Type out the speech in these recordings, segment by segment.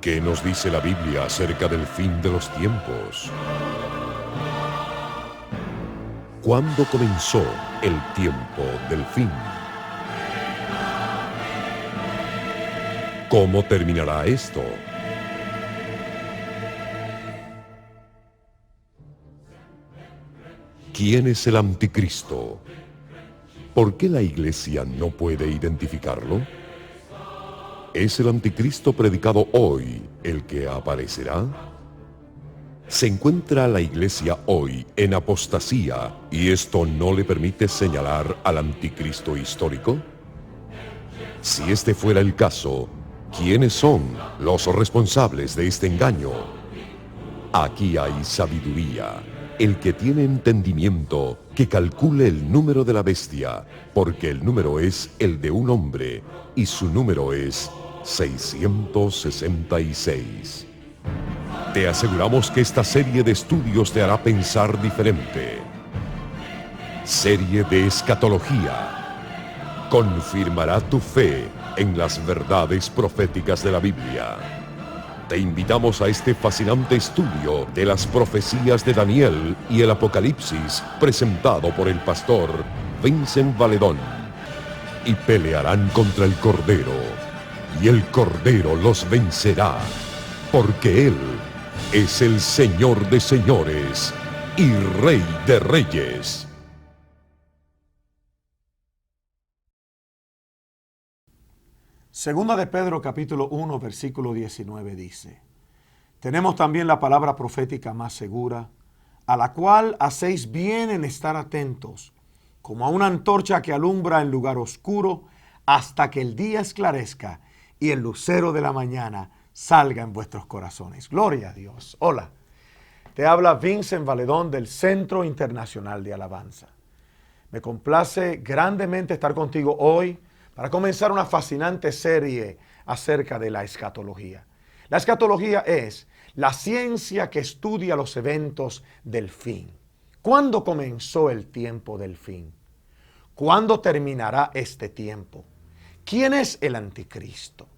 ¿Qué nos dice la Biblia acerca del fin de los tiempos? ¿Cuándo comenzó el tiempo del fin? ¿Cómo terminará esto? ¿Quién es el anticristo? ¿Por qué la iglesia no puede identificarlo? ¿Es el anticristo predicado hoy el que aparecerá? ¿Se encuentra la iglesia hoy en apostasía y esto no le permite señalar al anticristo histórico? Si este fuera el caso, ¿quiénes son los responsables de este engaño? Aquí hay sabiduría. El que tiene entendimiento, que calcule el número de la bestia, porque el número es el de un hombre, y su número es 666. Te aseguramos que esta serie de estudios te hará pensar diferente. Serie de escatología. Confirmará tu fe en las verdades proféticas de la Biblia. Te invitamos a este fascinante estudio de las profecías de Daniel y el Apocalipsis, presentado por el pastor Vincent Valedón. Y pelearán contra el Cordero, y el Cordero los vencerá, porque Él es el Señor de señores y Rey de reyes. Segunda de Pedro capítulo 1 versículo 19 dice: tenemos también la palabra profética más segura, a la cual hacéis bien en estar atentos, como a una antorcha que alumbra en lugar oscuro, hasta que el día esclarezca y el lucero de la mañana salga en vuestros corazones. Gloria a Dios. Hola, te habla Vincent Valedón del Centro Internacional de Alabanza. Me complace grandemente estar contigo hoy para comenzar una fascinante serie acerca de la escatología. La escatología es la ciencia que estudia los eventos del fin. ¿Cuándo comenzó el tiempo del fin? ¿Cuándo terminará este tiempo? ¿Quién es el anticristo?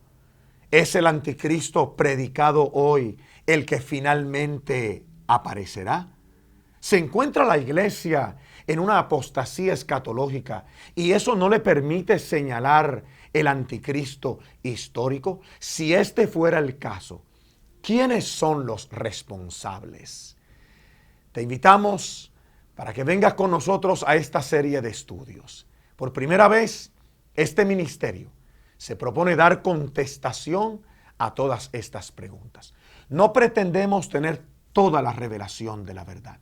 ¿Es el anticristo predicado hoy el que finalmente aparecerá? ¿Se encuentra la iglesia en una apostasía escatológica y eso no le permite señalar el anticristo histórico? Si este fuera el caso, ¿quiénes son los responsables? Te invitamos para que vengas con nosotros a esta serie de estudios. Por primera vez, este ministerio se propone dar contestación a todas estas preguntas. No pretendemos tener toda la revelación de la verdad,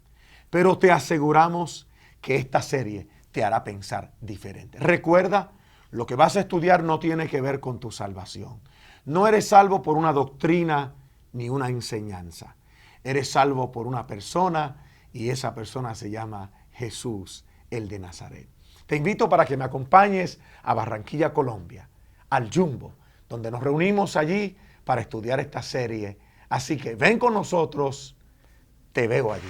pero te aseguramos que esta serie te hará pensar diferente. Recuerda, lo que vas a estudiar no tiene que ver con tu salvación. No eres salvo por una doctrina ni una enseñanza. Eres salvo por una persona y esa persona se llama Jesús, el de Nazaret. Te invito para que me acompañes a Barranquilla, Colombia, al Jumbo, donde nos reunimos allí para estudiar esta serie. Así que ven con nosotros, te veo allí.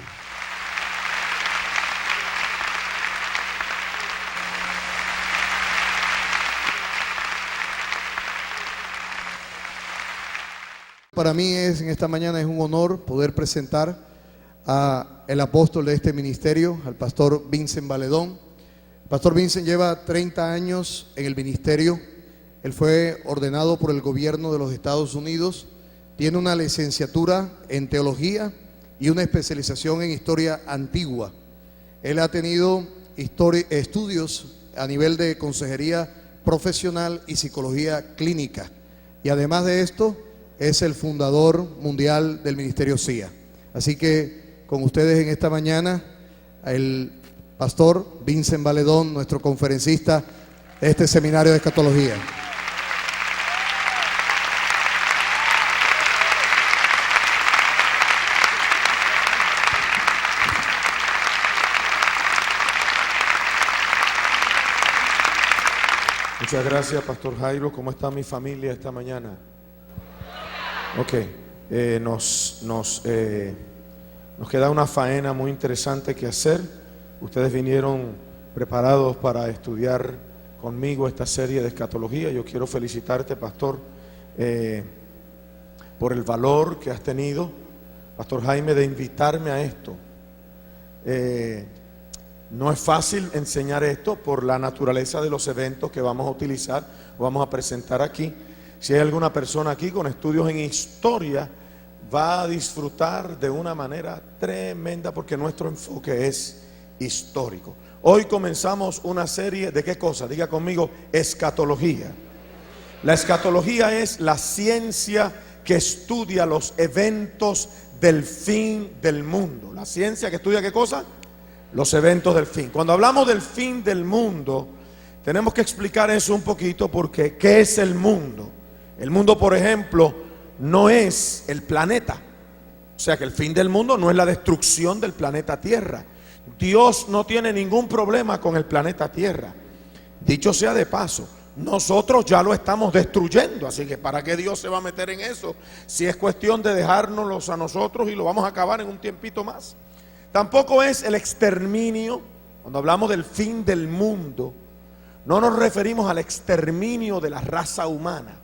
Para mí en esta mañana es un honor poder presentar a el apóstol de este ministerio, al pastor Vincent Valedón. El pastor Vincent lleva 30 años en el ministerio. Él fue ordenado por el gobierno de los Estados Unidos. Tiene una licenciatura en teología y una especialización en historia antigua. Él ha tenido estudios a nivel de consejería profesional y psicología clínica. Y además de esto, es el fundador mundial del Ministerio CIA. Así que con ustedes en esta mañana, el pastor Vincent Valedón, nuestro conferencista de este seminario de escatología. Muchas gracias, Pastor Jairo. ¿Cómo está mi familia esta mañana? Ok, nos queda una faena muy interesante que hacer. Ustedes vinieron preparados para estudiar conmigo esta serie de escatología. Yo quiero felicitarte, pastor, por el valor que has tenido, pastor Jaime, de invitarme a esto. No es fácil enseñar esto por la naturaleza de los eventos que vamos a utilizar o vamos a presentar aquí. Si hay alguna persona aquí con estudios en historia, va a disfrutar de una manera tremenda porque nuestro enfoque es histórico. Hoy comenzamos una serie de ¿qué cosa? Diga conmigo, escatología. La escatología es la ciencia que estudia los eventos del fin del mundo. La ciencia que estudia ¿qué cosa? Los eventos del fin. Cuando hablamos del fin del mundo, tenemos que explicar eso un poquito porque ¿qué es el mundo? El mundo, por ejemplo, no es el planeta. O sea que el fin del mundo no es la destrucción del planeta Tierra. Dios no tiene ningún problema con el planeta Tierra. Dicho sea de paso, nosotros ya lo estamos destruyendo. Así que ¿para qué Dios se va a meter en eso? Si es cuestión de dejárnoslos a nosotros y lo vamos a acabar en un tiempito más. Tampoco es el exterminio. Cuando hablamos del fin del mundo, no nos referimos al exterminio de la raza humana.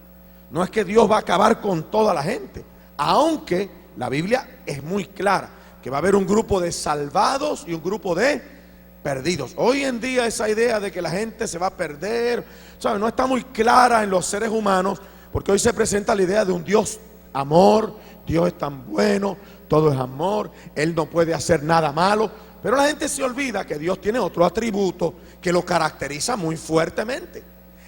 No es que Dios va a acabar con toda la gente, aunque la Biblia es muy clara que va a haber un grupo de salvados y un grupo de perdidos. Hoy en día esa idea de que la gente se va a perder, ¿sabe? No está muy clara en los seres humanos, porque hoy se presenta la idea de un Dios amor. Dios es tan bueno, todo es amor, Él no puede hacer nada malo. Pero la gente se olvida que Dios tiene otro atributo que lo caracteriza muy fuertemente.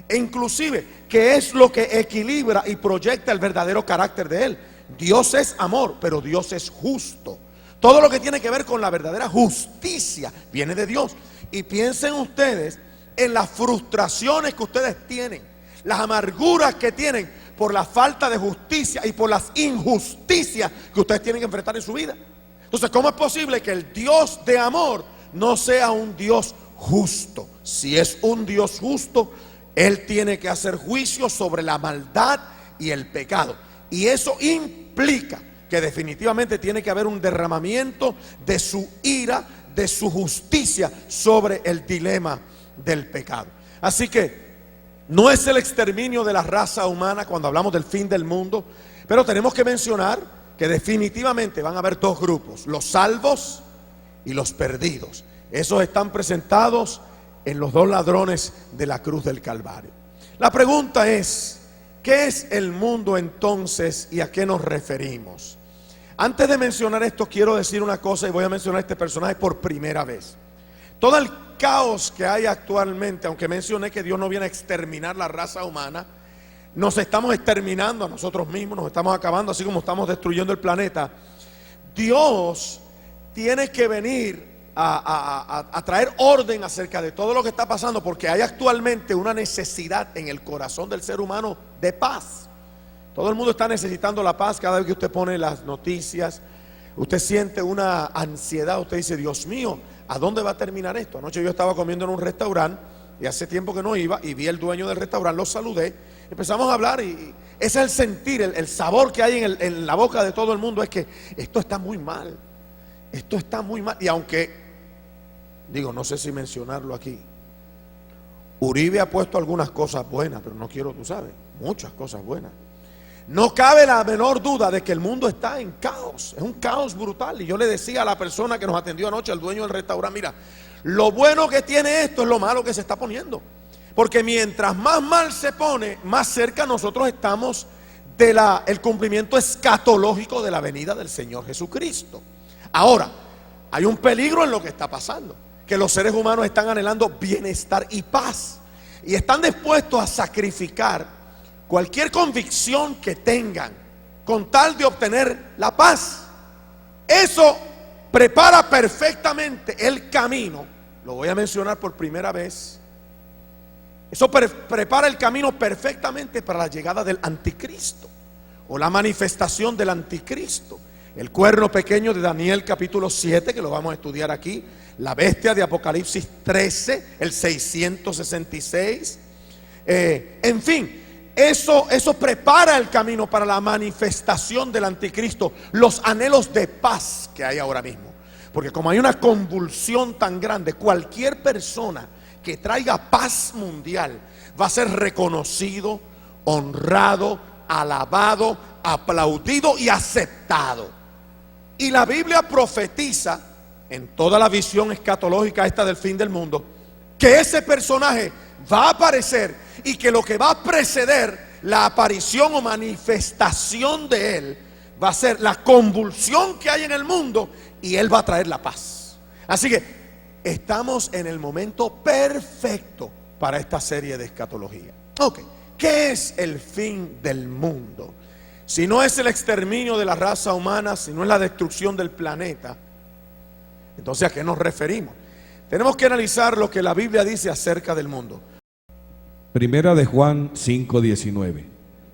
E inclusive, que es lo que equilibra y proyecta el verdadero carácter de Él. Dios es amor, pero Dios es justo. Todo lo que tiene que ver con la verdadera justicia viene de Dios. Y piensen ustedes en las frustraciones que ustedes tienen, las amarguras que tienen por la falta de justicia y por las injusticias que ustedes tienen que enfrentar en su vida. Entonces, ¿cómo es posible que el Dios de amor no sea un Dios justo? Si es un Dios justo, Él tiene que hacer juicio sobre la maldad y el pecado. Y eso implica que definitivamente tiene que haber un derramamiento de su ira, de su justicia sobre el dilema del pecado. Así que no es el exterminio de la raza humana cuando hablamos del fin del mundo, pero tenemos que mencionar que definitivamente van a haber dos grupos, los salvos y los perdidos. Esos están presentados en los dos ladrones de la cruz del Calvario. La pregunta es, ¿qué es el mundo entonces y a qué nos referimos? Antes de mencionar esto, quiero decir una cosa y voy a mencionar a este personaje por primera vez. Todo el caos que hay actualmente, aunque mencioné que Dios no viene a exterminar la raza humana, nos estamos exterminando a nosotros mismos, nos estamos acabando, así como estamos destruyendo el planeta. Dios tiene que venir a traer orden acerca de todo lo que está pasando, porque hay actualmente una necesidad en el corazón del ser humano de paz. Todo el mundo está necesitando la paz. Cada vez que usted pone las noticias, usted siente una ansiedad. Usted dice, Dios mío, ¿a dónde va a terminar esto? Anoche yo estaba comiendo en un restaurante y hace tiempo que no iba, y vi al dueño del restaurante, lo saludé, empezamos a hablar y ese es el sentir, el sabor que hay en la boca de todo el mundo, es que esto está muy mal, esto está muy mal. Y aunque, digo, no sé si mencionarlo aquí, Uribe ha puesto algunas cosas buenas, pero no quiero, tú sabes, muchas cosas buenas. No cabe la menor duda de que el mundo está en caos, es un caos brutal. Y yo le decía a la persona que nos atendió anoche, al dueño del restaurante, mira, lo bueno que tiene esto es lo malo que se está poniendo. Porque mientras más mal se pone, más cerca nosotros estamos del cumplimiento escatológico de la venida del Señor Jesucristo. Ahora, hay un peligro en lo que está pasando, que los seres humanos están anhelando bienestar y paz, y están dispuestos a sacrificar cualquier convicción que tengan con tal de obtener la paz. Eso prepara perfectamente el camino, lo voy a mencionar por primera vez, eso prepara el camino perfectamente para la llegada del anticristo o la manifestación del anticristo. El cuerno pequeño de Daniel capítulo 7, que lo vamos a estudiar aquí, la bestia de Apocalipsis 13, el 666, en fin. Eso prepara el camino para la manifestación del anticristo, los anhelos de paz que hay ahora mismo. Porque como hay una convulsión tan grande, cualquier persona que traiga paz mundial va a ser reconocido, honrado, alabado, aplaudido y aceptado. Y la Biblia profetiza en toda la visión escatológica esta del fin del mundo que ese personaje va a aparecer y que lo que va a preceder la aparición o manifestación de él va a ser la convulsión que hay en el mundo, y él va a traer la paz. Así que estamos en el momento perfecto para esta serie de escatología. Ok, ¿qué es el fin del mundo? Si no es el exterminio de la raza humana, si no es la destrucción del planeta, entonces ¿a qué nos referimos? Tenemos que analizar lo que la Biblia dice acerca del mundo. Primera de Juan 5:19.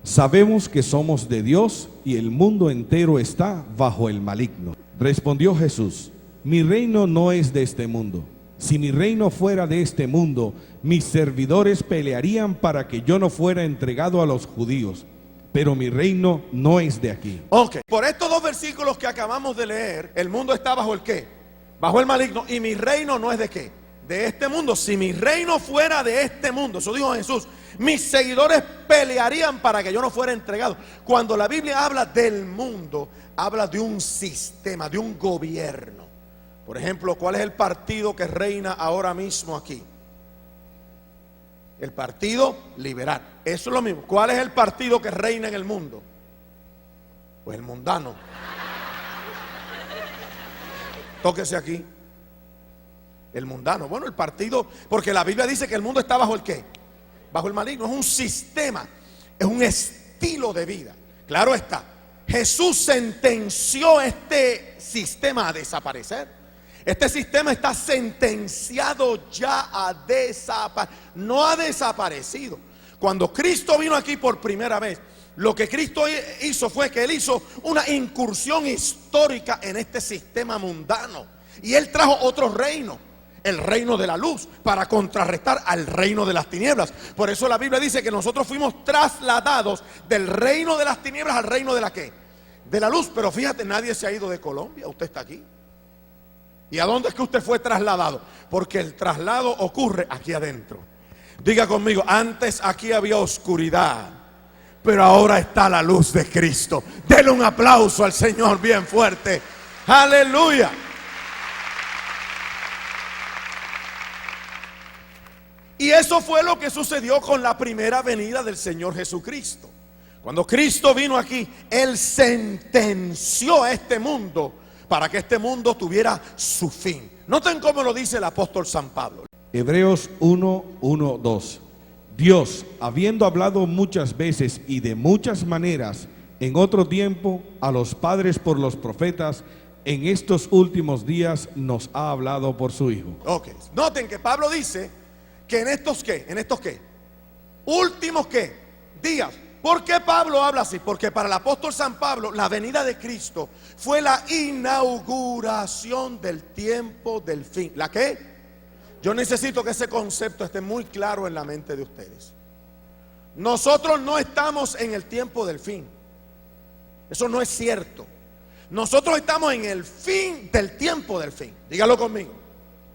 Sabemos que somos de Dios y el mundo entero está bajo el maligno. Respondió Jesús: mi reino no es de este mundo. Si mi reino fuera de este mundo, mis servidores pelearían para que yo no fuera entregado a los judíos. Pero mi reino no es de aquí. Ok, por estos dos versículos que acabamos de leer, el mundo está bajo el ¿qué? Bajo el maligno. Y mi reino no es de ¿qué? De este mundo. Si mi reino fuera de este mundo, eso dijo Jesús, mis seguidores pelearían para que yo no fuera entregado. Cuando la Biblia habla del mundo, habla de un sistema, de un gobierno. Por ejemplo, ¿cuál es el partido que reina ahora mismo aquí? El Partido Liberal. Eso es lo mismo. ¿Cuál es el partido que reina en el mundo? Pues el mundano. Tóquese aquí. El mundano. Bueno, el partido, porque la Biblia dice que el mundo está bajo el ¿qué? Bajo el maligno. Es un sistema, es un estilo de vida. Claro está, Jesús sentenció este sistema a desaparecer. Este sistema está sentenciado ya a desaparecer. No ha desaparecido. Cuando Cristo vino aquí por primera vez, lo que Cristo hizo fue que Él hizo una incursión histórica en este sistema mundano. Y Él trajo otro reino, el reino de la luz, para contrarrestar al reino de las tinieblas. Por eso la Biblia dice que nosotros fuimos trasladados del reino de las tinieblas al reino de la ¿qué? De la luz. Pero fíjate, nadie se ha ido de Colombia, usted está aquí. ¿Y a dónde es que usted fue trasladado? Porque el traslado ocurre aquí adentro. Diga conmigo, antes aquí había oscuridad, pero ahora está la luz de Cristo. Denle un aplauso al Señor bien fuerte. Aleluya. Y eso fue lo que sucedió con la primera venida del Señor Jesucristo. Cuando Cristo vino aquí, Él sentenció a este mundo para que este mundo tuviera su fin. Noten cómo lo dice el apóstol San Pablo. Hebreos 1:1-2. Dios, habiendo hablado muchas veces y de muchas maneras en otro tiempo a los padres por los profetas, en estos últimos días nos ha hablado por su Hijo. Ok, noten que Pablo dice que en estos ¿qué? En estos ¿qué? Últimos ¿qué? Días. ¿Por qué Pablo habla así? Porque para el apóstol San Pablo la venida de Cristo fue la inauguración del tiempo del fin. ¿La qué? Yo necesito que ese concepto esté muy claro en la mente de ustedes. Nosotros no estamos en el tiempo del fin. Eso no es cierto. Nosotros estamos en el fin del tiempo del fin. Dígalo conmigo.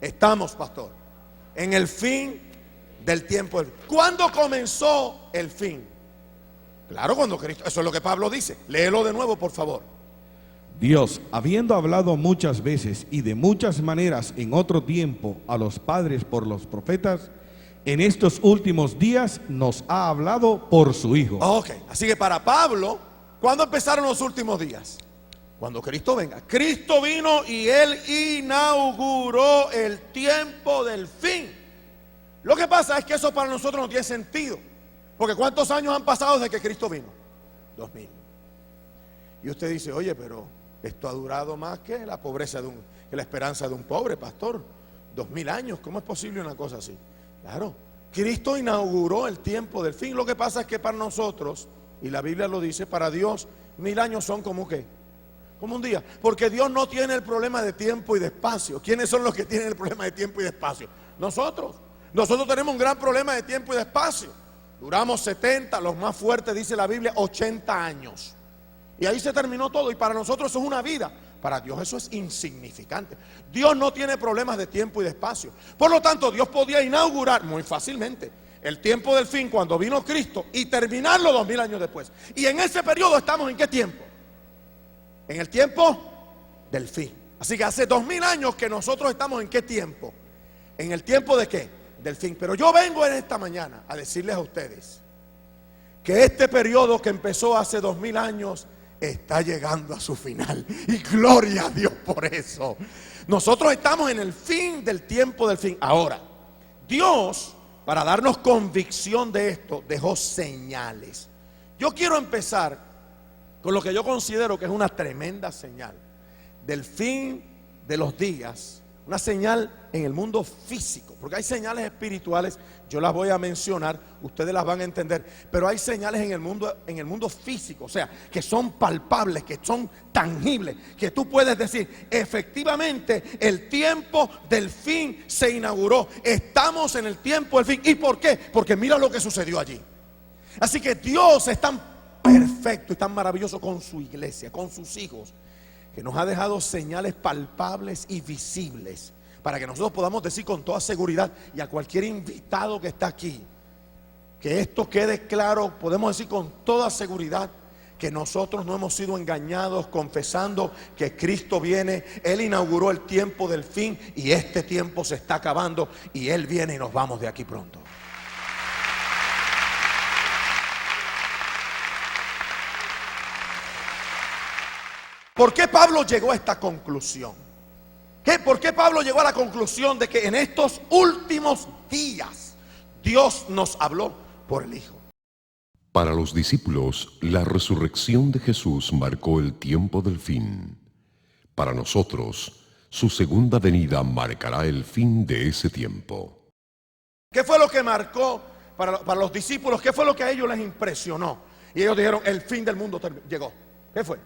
Estamos, pastor, en el fin del tiempo del fin. ¿Cuándo comenzó el fin? Claro, cuando Cristo, eso es lo que Pablo dice. Léelo de nuevo, por favor. Dios, habiendo hablado muchas veces y de muchas maneras en otro tiempo a los padres por los profetas, en estos últimos días nos ha hablado por su Hijo. Ok, así que para Pablo, ¿cuándo empezaron los últimos días? Cuando Cristo venga. Cristo vino y Él inauguró el tiempo del fin. Lo que pasa es que eso para nosotros no tiene sentido. Porque ¿cuántos años han pasado desde que Cristo vino? 2000. Y usted dice, oye, pero esto ha durado más que la pobreza que la esperanza de un pobre, pastor. 2000 años, ¿cómo es posible una cosa así? Claro, Cristo inauguró el tiempo del fin. Lo que pasa es que para nosotros, y la Biblia lo dice, para Dios 1000 años son como ¿qué? Como un día. Porque Dios no tiene el problema de tiempo y de espacio. ¿Quiénes son los que tienen el problema de tiempo y de espacio? Nosotros. Nosotros tenemos un gran problema de tiempo y de espacio. Duramos 70, los más fuertes, dice la Biblia, 80 años. Y ahí se terminó todo. Y para nosotros eso es una vida. Para Dios eso es insignificante. Dios no tiene problemas de tiempo y de espacio. Por lo tanto, Dios podía inaugurar muy fácilmente el tiempo del fin cuando vino Cristo y terminarlo 2000 años después. Y en ese periodo estamos ¿en qué tiempo? En el tiempo del fin. Así que hace 2000 años que nosotros estamos ¿en qué tiempo? ¿En el tiempo de qué? Del fin. Pero yo vengo en esta mañana a decirles a ustedes que este periodo que empezó hace 2000 años está llegando a su final. Y gloria a Dios por eso. Nosotros estamos en el fin del tiempo del fin. Ahora, Dios, para darnos convicción de esto, dejó señales. Yo quiero empezar con lo que yo considero que es una tremenda señal del fin de los días. Una señal en el mundo físico, porque hay señales espirituales, yo las voy a mencionar, ustedes las van a entender, pero hay señales en el mundo físico, o sea, que son palpables, que son tangibles, que tú puedes decir, efectivamente, el tiempo del fin se inauguró, estamos en el tiempo del fin. ¿Y por qué? Porque mira lo que sucedió allí. Así que Dios es tan perfecto y tan maravilloso con su iglesia, con sus hijos, que nos ha dejado señales palpables y visibles para que nosotros podamos decir con toda seguridad, y a cualquier invitado que está aquí, que esto quede claro, podemos decir con toda seguridad que nosotros no hemos sido engañados, confesando que Cristo viene. Él inauguró el tiempo del fin y este tiempo se está acabando y Él viene y nos vamos de aquí pronto. ¿Por qué Pablo llegó a esta conclusión? ¿Por qué Pablo llegó a la conclusión de que en estos últimos días Dios nos habló por el Hijo? Para los discípulos, la resurrección de Jesús marcó el tiempo del fin. Para nosotros, su segunda venida marcará el fin de ese tiempo. ¿Qué fue lo que marcó para los discípulos? ¿Qué fue lo que a ellos les impresionó? Y ellos dijeron, el fin del mundo llegó. ¿Qué fue?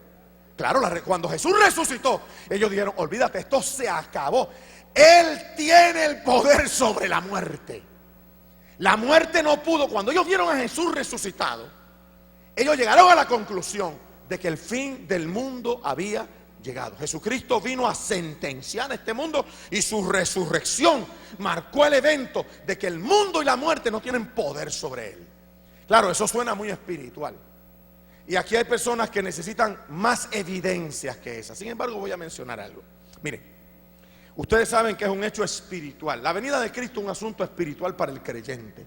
Claro, cuando Jesús resucitó, ellos dijeron, olvídate, esto se acabó. Él tiene el poder sobre la muerte. La muerte no pudo. Cuando ellos vieron a Jesús resucitado, ellos llegaron a la conclusión de que el fin del mundo había llegado. Jesucristo vino a sentenciar este mundo y su resurrección marcó el evento de que el mundo y la muerte no tienen poder sobre él. Claro, eso suena muy espiritual. Y aquí hay personas que necesitan más evidencias que esas. Sin embargo, voy a mencionar algo. Miren, ustedes saben que es un hecho espiritual. La venida de Cristo es un asunto espiritual para el creyente.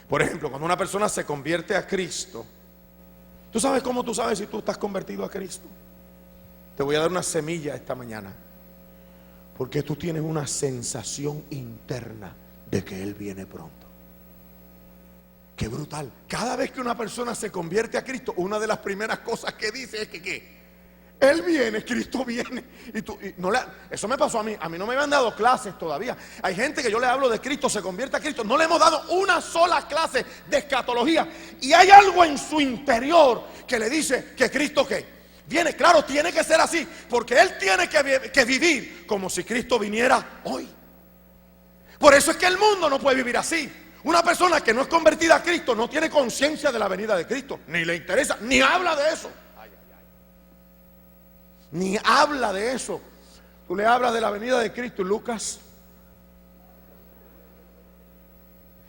Por ejemplo, cuando una persona se convierte a Cristo, ¿tú sabes cómo tú sabes si tú estás convertido a Cristo? Te voy a dar una semilla esta mañana. Porque tú tienes una sensación interna de que Él viene pronto. Qué brutal. Cada vez que una persona se convierte a Cristo, una de las primeras cosas que dice es que ¿qué? Él viene, Cristo viene. Eso me pasó a mí no me habían dado clases todavía. Hay gente que yo le hablo de Cristo, se convierte a Cristo, no le hemos dado una sola clase de escatología. Y hay algo en su interior que le dice que Cristo ¿qué? Viene. Claro, tiene que ser así, porque Él tiene que vivir como si Cristo viniera hoy. Por eso es que el mundo no puede vivir así. Una persona que no es convertida a Cristo no tiene conciencia de la venida de Cristo, ni le interesa, ni habla de eso. Ni habla de eso. Tú le hablas de la venida de Cristo, Lucas.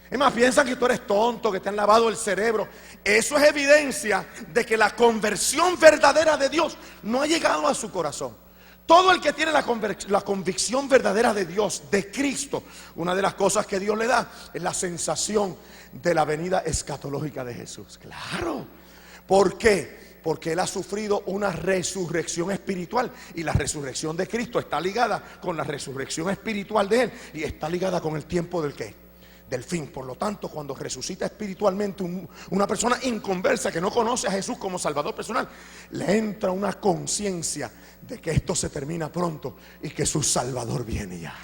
Es más, piensan que tú eres tonto, que te han lavado el cerebro. Eso es evidencia de que la conversión verdadera de Dios no ha llegado a su corazón. Todo el que tiene la convicción verdadera de Dios, de Cristo, una de las cosas que Dios le da es la sensación de la venida escatológica de Jesús. Claro. ¿Por qué? Porque Él ha sufrido una resurrección espiritual. Y la resurrección de Cristo está ligada con la resurrección espiritual de Él. Y está ligada con el tiempo del ¿qué? Del fin. Por lo tanto, cuando resucita espiritualmente una persona inconversa que no conoce a Jesús como Salvador personal, le entra una conciencia de que esto se termina pronto y que su Salvador viene ya.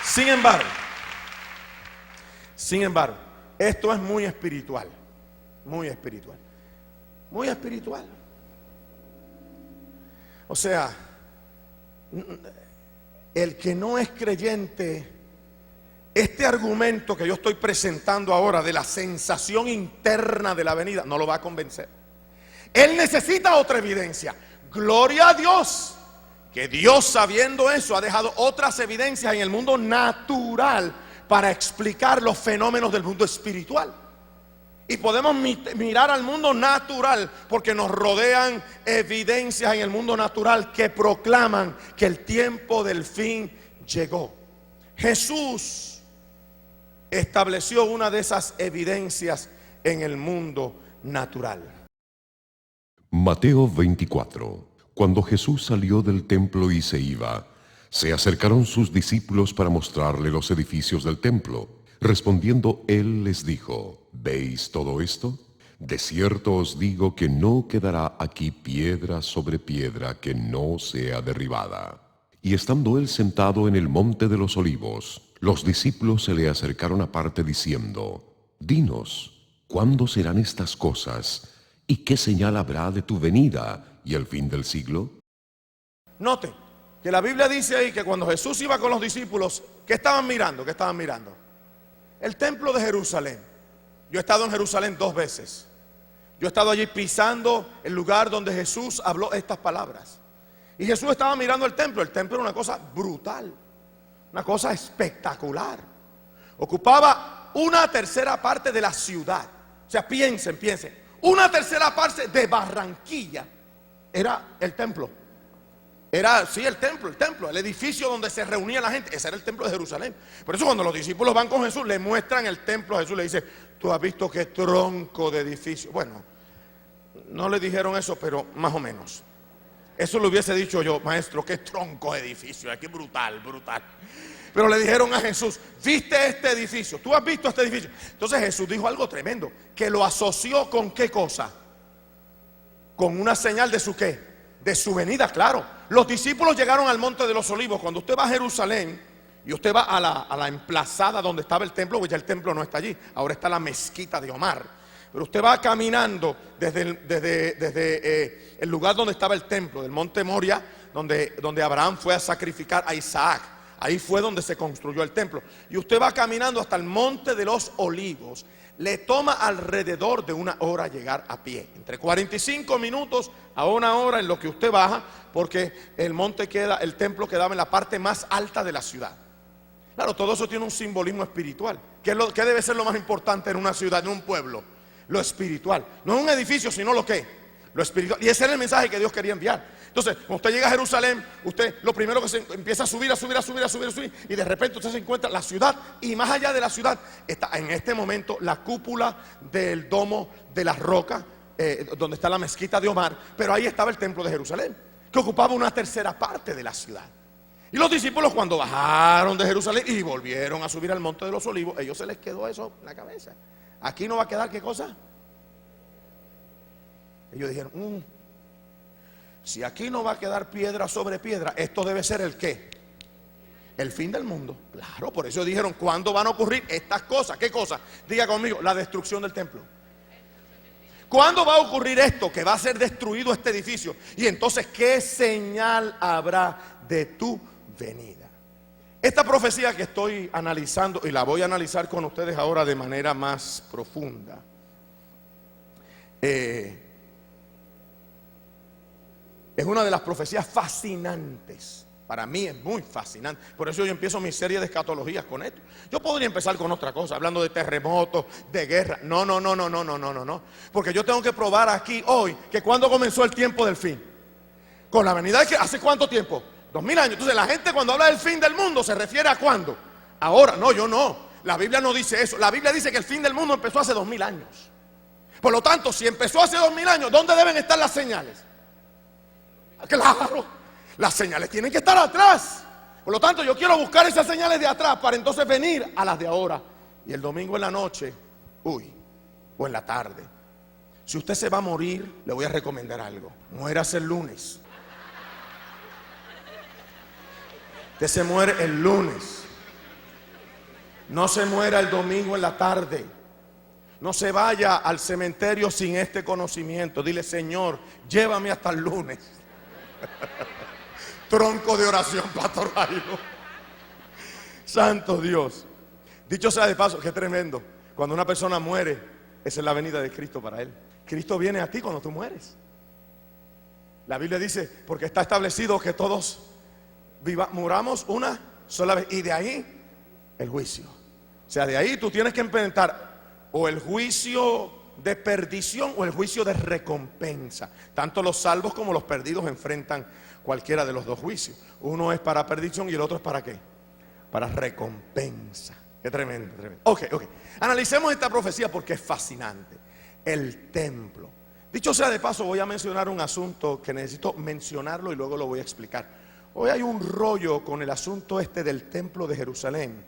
Sin embargo, esto es muy espiritual. Muy espiritual. Muy espiritual. O sea, el que no es creyente, este argumento que yo estoy presentando ahora de la sensación interna de la venida, no lo va a convencer. Él necesita otra evidencia. Gloria a Dios, que Dios, sabiendo eso, ha dejado otras evidencias en el mundo natural para explicar los fenómenos del mundo espiritual. Y podemos mirar al mundo natural porque nos rodean evidencias en el mundo natural que proclaman que el tiempo del fin llegó. Jesús estableció una de esas evidencias en el mundo natural. Mateo 24. Cuando Jesús salió del templo y se iba, se acercaron sus discípulos para mostrarle los edificios del templo. Respondiendo él les dijo: ¿Veis todo esto? De cierto os digo que no quedará aquí piedra sobre piedra que no sea derribada. Y estando él sentado en el monte de los olivos, los discípulos se le acercaron aparte diciendo: Dinos, ¿cuándo serán estas cosas? ¿Y qué señal habrá de tu venida y el fin del siglo? Note que la Biblia dice ahí que cuando Jesús iba con los discípulos, ¿qué estaban mirando? ¿Qué estaban mirando? El templo de Jerusalén. Yo he estado en Jerusalén 2 veces. Yo he estado allí pisando el lugar donde Jesús habló estas palabras. Y Jesús estaba mirando el templo. El templo era una cosa brutal, una cosa espectacular. Ocupaba 1/3 parte de la ciudad. O sea, piensen. 1/3 parte de Barranquilla era el templo. Era, sí, el templo, el edificio donde se reunía la gente. Ese era el templo de Jerusalén. Por eso cuando los discípulos van con Jesús, le muestran el templo a Jesús, le dice: tú has visto qué tronco de edificio. Bueno, no le dijeron eso, pero más o menos. Eso lo hubiese dicho yo: maestro, qué tronco de edificio, qué brutal. Pero le dijeron a Jesús: ¿viste este edificio? ¿Tú has visto este edificio? Entonces Jesús dijo algo tremendo, que lo asoció con ¿qué cosa? Con una señal de su ¿qué? De su venida, claro. Los discípulos llegaron al monte de los olivos. Cuando usted va a Jerusalén y usted va a la emplazada donde estaba el templo, pues ya el templo no está allí, ahora está la mezquita de Omar. Pero usted va caminando desde el lugar donde estaba el templo, del monte Moria, donde Abraham fue a sacrificar a Isaac. Ahí fue donde se construyó el templo. Y usted va caminando hasta el monte de los olivos. Le toma alrededor de 1 hora llegar a pie, entre 45 minutos a 1 hora en lo que usted baja, porque el templo quedaba en la parte más alta de la ciudad. Claro, todo eso tiene un simbolismo espiritual. ¿Qué debe ser lo más importante en una ciudad, en un pueblo? Lo espiritual. No es un edificio, sino lo espiritual. Y ese era el mensaje que Dios quería enviar. Entonces, cuando usted llega a Jerusalén, usted lo primero que se empieza a subir, y de repente usted se encuentra la ciudad, y más allá de la ciudad está en este momento la cúpula del domo de las rocas, donde está la mezquita de Omar. Pero ahí estaba el templo de Jerusalén, que ocupaba 1/3 parte de la ciudad. Y los discípulos, cuando bajaron de Jerusalén y volvieron a subir al monte de los olivos, ellos se les quedó eso en la cabeza. Aquí no va a quedar ¿qué cosa? Ellos dijeron: si aquí no va a quedar piedra sobre piedra, esto debe ser ¿el qué? El fin del mundo. Claro, por eso dijeron: ¿cuándo van a ocurrir estas cosas? ¿Qué cosas? Diga conmigo: la destrucción del templo. ¿Cuándo va a ocurrir esto? Que va a ser destruido este edificio. Y entonces, ¿qué señal habrá de tu venida? Esta profecía que estoy analizando, y la voy a analizar con ustedes ahora de manera más profunda, es una de las profecías fascinantes. Para mí es muy fascinante. Por eso yo empiezo mi serie de escatologías con esto. Yo podría empezar con otra cosa, hablando de terremotos, de guerra. No. Porque yo tengo que probar aquí hoy que cuando comenzó el tiempo del fin. Con la venida de que ¿hace cuánto tiempo? 2000 años. Entonces la gente cuando habla del fin del mundo se refiere a ¿cuándo? Ahora. No, yo no. La Biblia no dice eso. La Biblia dice que el fin del mundo empezó hace 2000 años. Por lo tanto, si empezó hace 2000 años, ¿dónde deben estar las señales? Claro, las señales tienen que estar atrás. Por lo tanto, yo quiero buscar esas señales de atrás para entonces venir a las de ahora. Y el domingo en la noche, o en la tarde, si usted se va a morir, le voy a recomendar algo: muérase el lunes. Usted se muere el lunes. No se muera el domingo en la tarde. No se vaya al cementerio sin este conocimiento. Dile: Señor, llévame hasta el lunes. Tronco de oración, Pastor Jairo. Santo Dios. Dicho sea de paso, qué tremendo. Cuando una persona muere, esa es la venida de Cristo para él. Cristo viene a ti cuando tú mueres. La Biblia dice, porque está establecido que todos muramos una sola vez, y de ahí el juicio. O sea, de ahí tú tienes que enfrentar o el juicio de perdición o el juicio de recompensa. Tanto los salvos como los perdidos enfrentan cualquiera de los dos juicios. Uno es para perdición y el otro es para ¿qué? Para recompensa. Qué tremendo, tremendo. Ok. Analicemos esta profecía porque es fascinante. El templo. Dicho sea de paso, voy a mencionar un asunto que necesito mencionarlo y luego lo voy a explicar. Hoy hay un rollo con el asunto este del templo de Jerusalén.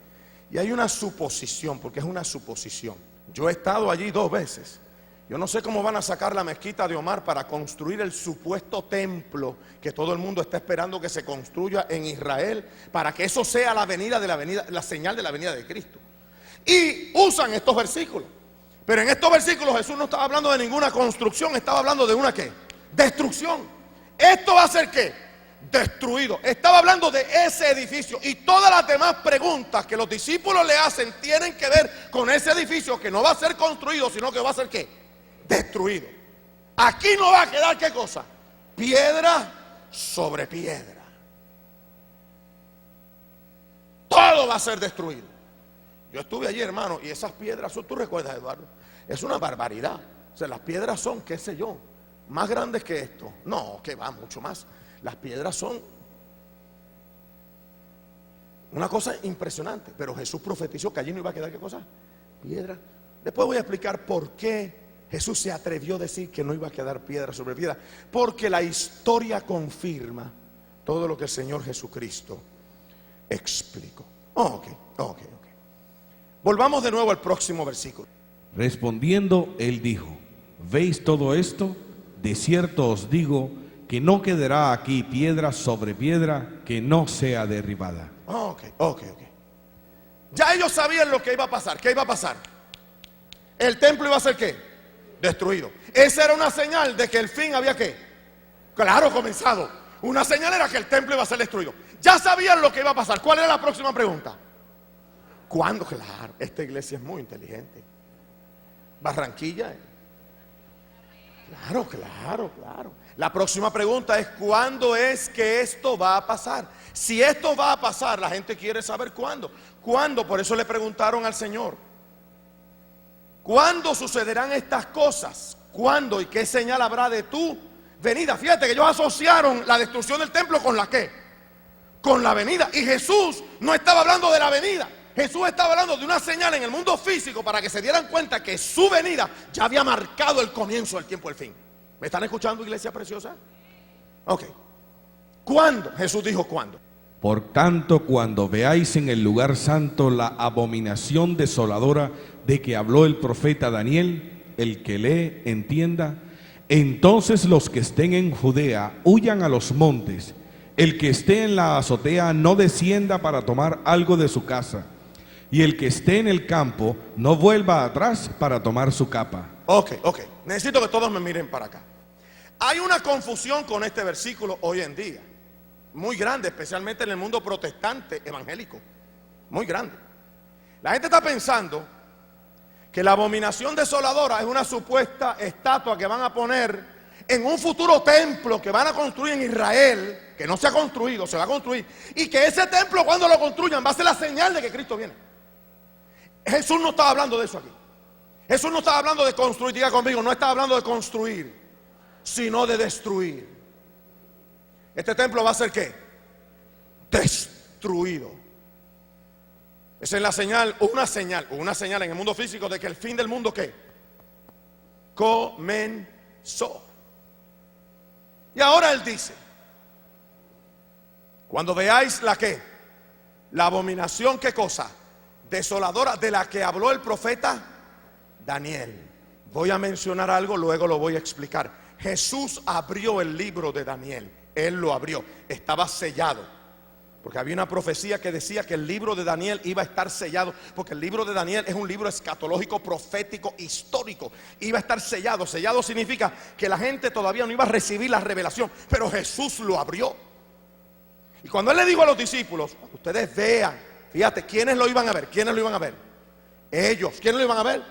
Y hay una suposición, porque es una suposición. Yo he estado allí 2 veces. Yo no sé cómo van a sacar la mezquita de Omar para construir el supuesto templo que todo el mundo está esperando que se construya en Israel, para que eso sea la señal de la venida de Cristo. Y usan estos versículos. Pero en estos versículos Jesús no estaba hablando de ninguna construcción, estaba hablando de una ¿qué? Destrucción. ¿Esto va a ser qué? Destruido. Estaba hablando de ese edificio. Y todas las demás preguntas que los discípulos le hacen tienen que ver con ese edificio que no va a ser construido, sino que va a ser ¿qué? Destruido. Aquí no va a quedar ¿qué cosa? Piedra sobre piedra. Todo va a ser destruido. Yo estuve allí, hermano, y esas piedras son, ¿tú recuerdas, Eduardo? Es una barbaridad. O sea, las piedras son, qué sé yo, más grandes que esto. No, que va mucho más. Las piedras son una cosa impresionante. Pero Jesús profetizó que allí no iba a quedar ¿qué cosa? Piedra. Después voy a explicar por qué Jesús se atrevió a decir que no iba a quedar piedra sobre piedra. Porque la historia confirma todo lo que el Señor Jesucristo explicó. Ok. Volvamos de nuevo al próximo versículo. Respondiendo, él dijo: ¿veis todo esto? De cierto os digo que no quedará aquí piedra sobre piedra que no sea derribada. Ok. Ya ellos sabían lo que iba a pasar. ¿Qué iba a pasar? El templo iba a ser ¿qué? Destruido. Esa era una señal de que el fin había ¿qué? Claro, comenzado. Una señal era que el templo iba a ser destruido. Ya sabían lo que iba a pasar. ¿Cuál era la próxima pregunta? ¿Cuándo? Claro, esta iglesia es muy inteligente. Barranquilla. Claro. La próxima pregunta es: ¿cuándo es que esto va a pasar? Si esto va a pasar, la gente quiere saber cuándo. ¿Cuándo? Por eso le preguntaron al Señor: ¿cuándo sucederán estas cosas? ¿Cuándo y qué señal habrá de tu venida? Fíjate que ellos asociaron la destrucción del templo con la ¿qué? Con la venida. Y Jesús no estaba hablando de la venida. Jesús estaba hablando de una señal en el mundo físico para que se dieran cuenta que su venida ya había marcado el comienzo del tiempo del fin. ¿Me están escuchando, iglesia preciosa? Ok. ¿Cuándo? Jesús dijo ¿cuándo? Por tanto, cuando veáis en el lugar santo la abominación desoladora de que habló el profeta Daniel, el que lee entienda, entonces los que estén en Judea huyan a los montes. El que esté en la azotea no descienda para tomar algo de su casa. Y el que esté en el campo no vuelva atrás para tomar su capa. Ok. Necesito que todos me miren para acá. Hay una confusión con este versículo hoy en día. Muy grande, especialmente en el mundo protestante evangélico. Muy grande. La gente está pensando que la abominación desoladora es una supuesta estatua que van a poner en un futuro templo que van a construir en Israel, que no se ha construido, se va a construir, y que ese templo, cuando lo construyan, va a ser la señal de que Cristo viene. Jesús no estaba hablando de eso aquí. Jesús no estaba hablando de construir, diga conmigo, no estaba hablando de construir, sino de destruir. Este templo va a ser ¿qué? Destruido. Esa es la señal, una señal en el mundo físico de que el fin del mundo ¿qué? Comenzó. Y ahora él dice: cuando veáis la ¿qué? La abominación, ¿qué cosa? Desoladora de la que habló el profeta Daniel. Voy a mencionar algo, luego lo voy a explicar. Jesús abrió el libro de Daniel. Él lo abrió, estaba sellado, porque había una profecía que decía que el libro de Daniel iba a estar sellado, porque el libro de Daniel es un libro escatológico, profético, histórico. Iba a estar sellado. Sellado significa que la gente todavía no iba a recibir la revelación, pero Jesús lo abrió. Y cuando él le dijo a los discípulos: ustedes vean, fíjate, ¿quiénes lo iban a ver? ¿Quiénes lo iban a ver? Ellos. ¿Quiénes lo iban a ver?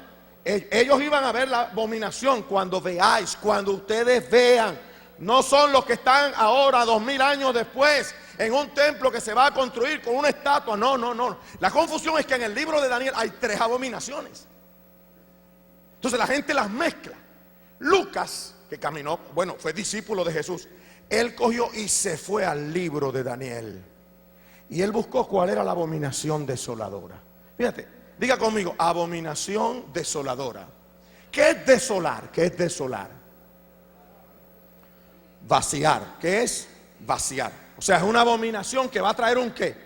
ellos iban a ver la abominación cuando veáis, cuando ustedes vean. No son los que están ahora 2000 años después en un templo que se va a construir con una estatua. No, no, no. La confusión es que en el libro de Daniel hay 3 abominaciones. Entonces la gente las mezcla. Lucas, que caminó, bueno, fue discípulo de Jesús, él cogió y se fue al libro de Daniel. Y él buscó cuál era la abominación desoladora. Fíjate, diga conmigo, abominación desoladora. ¿Qué es desolar? ¿Qué es desolar? Vaciar. ¿Qué es? Vaciar. O sea, es una abominación que va a traer un ¿qué?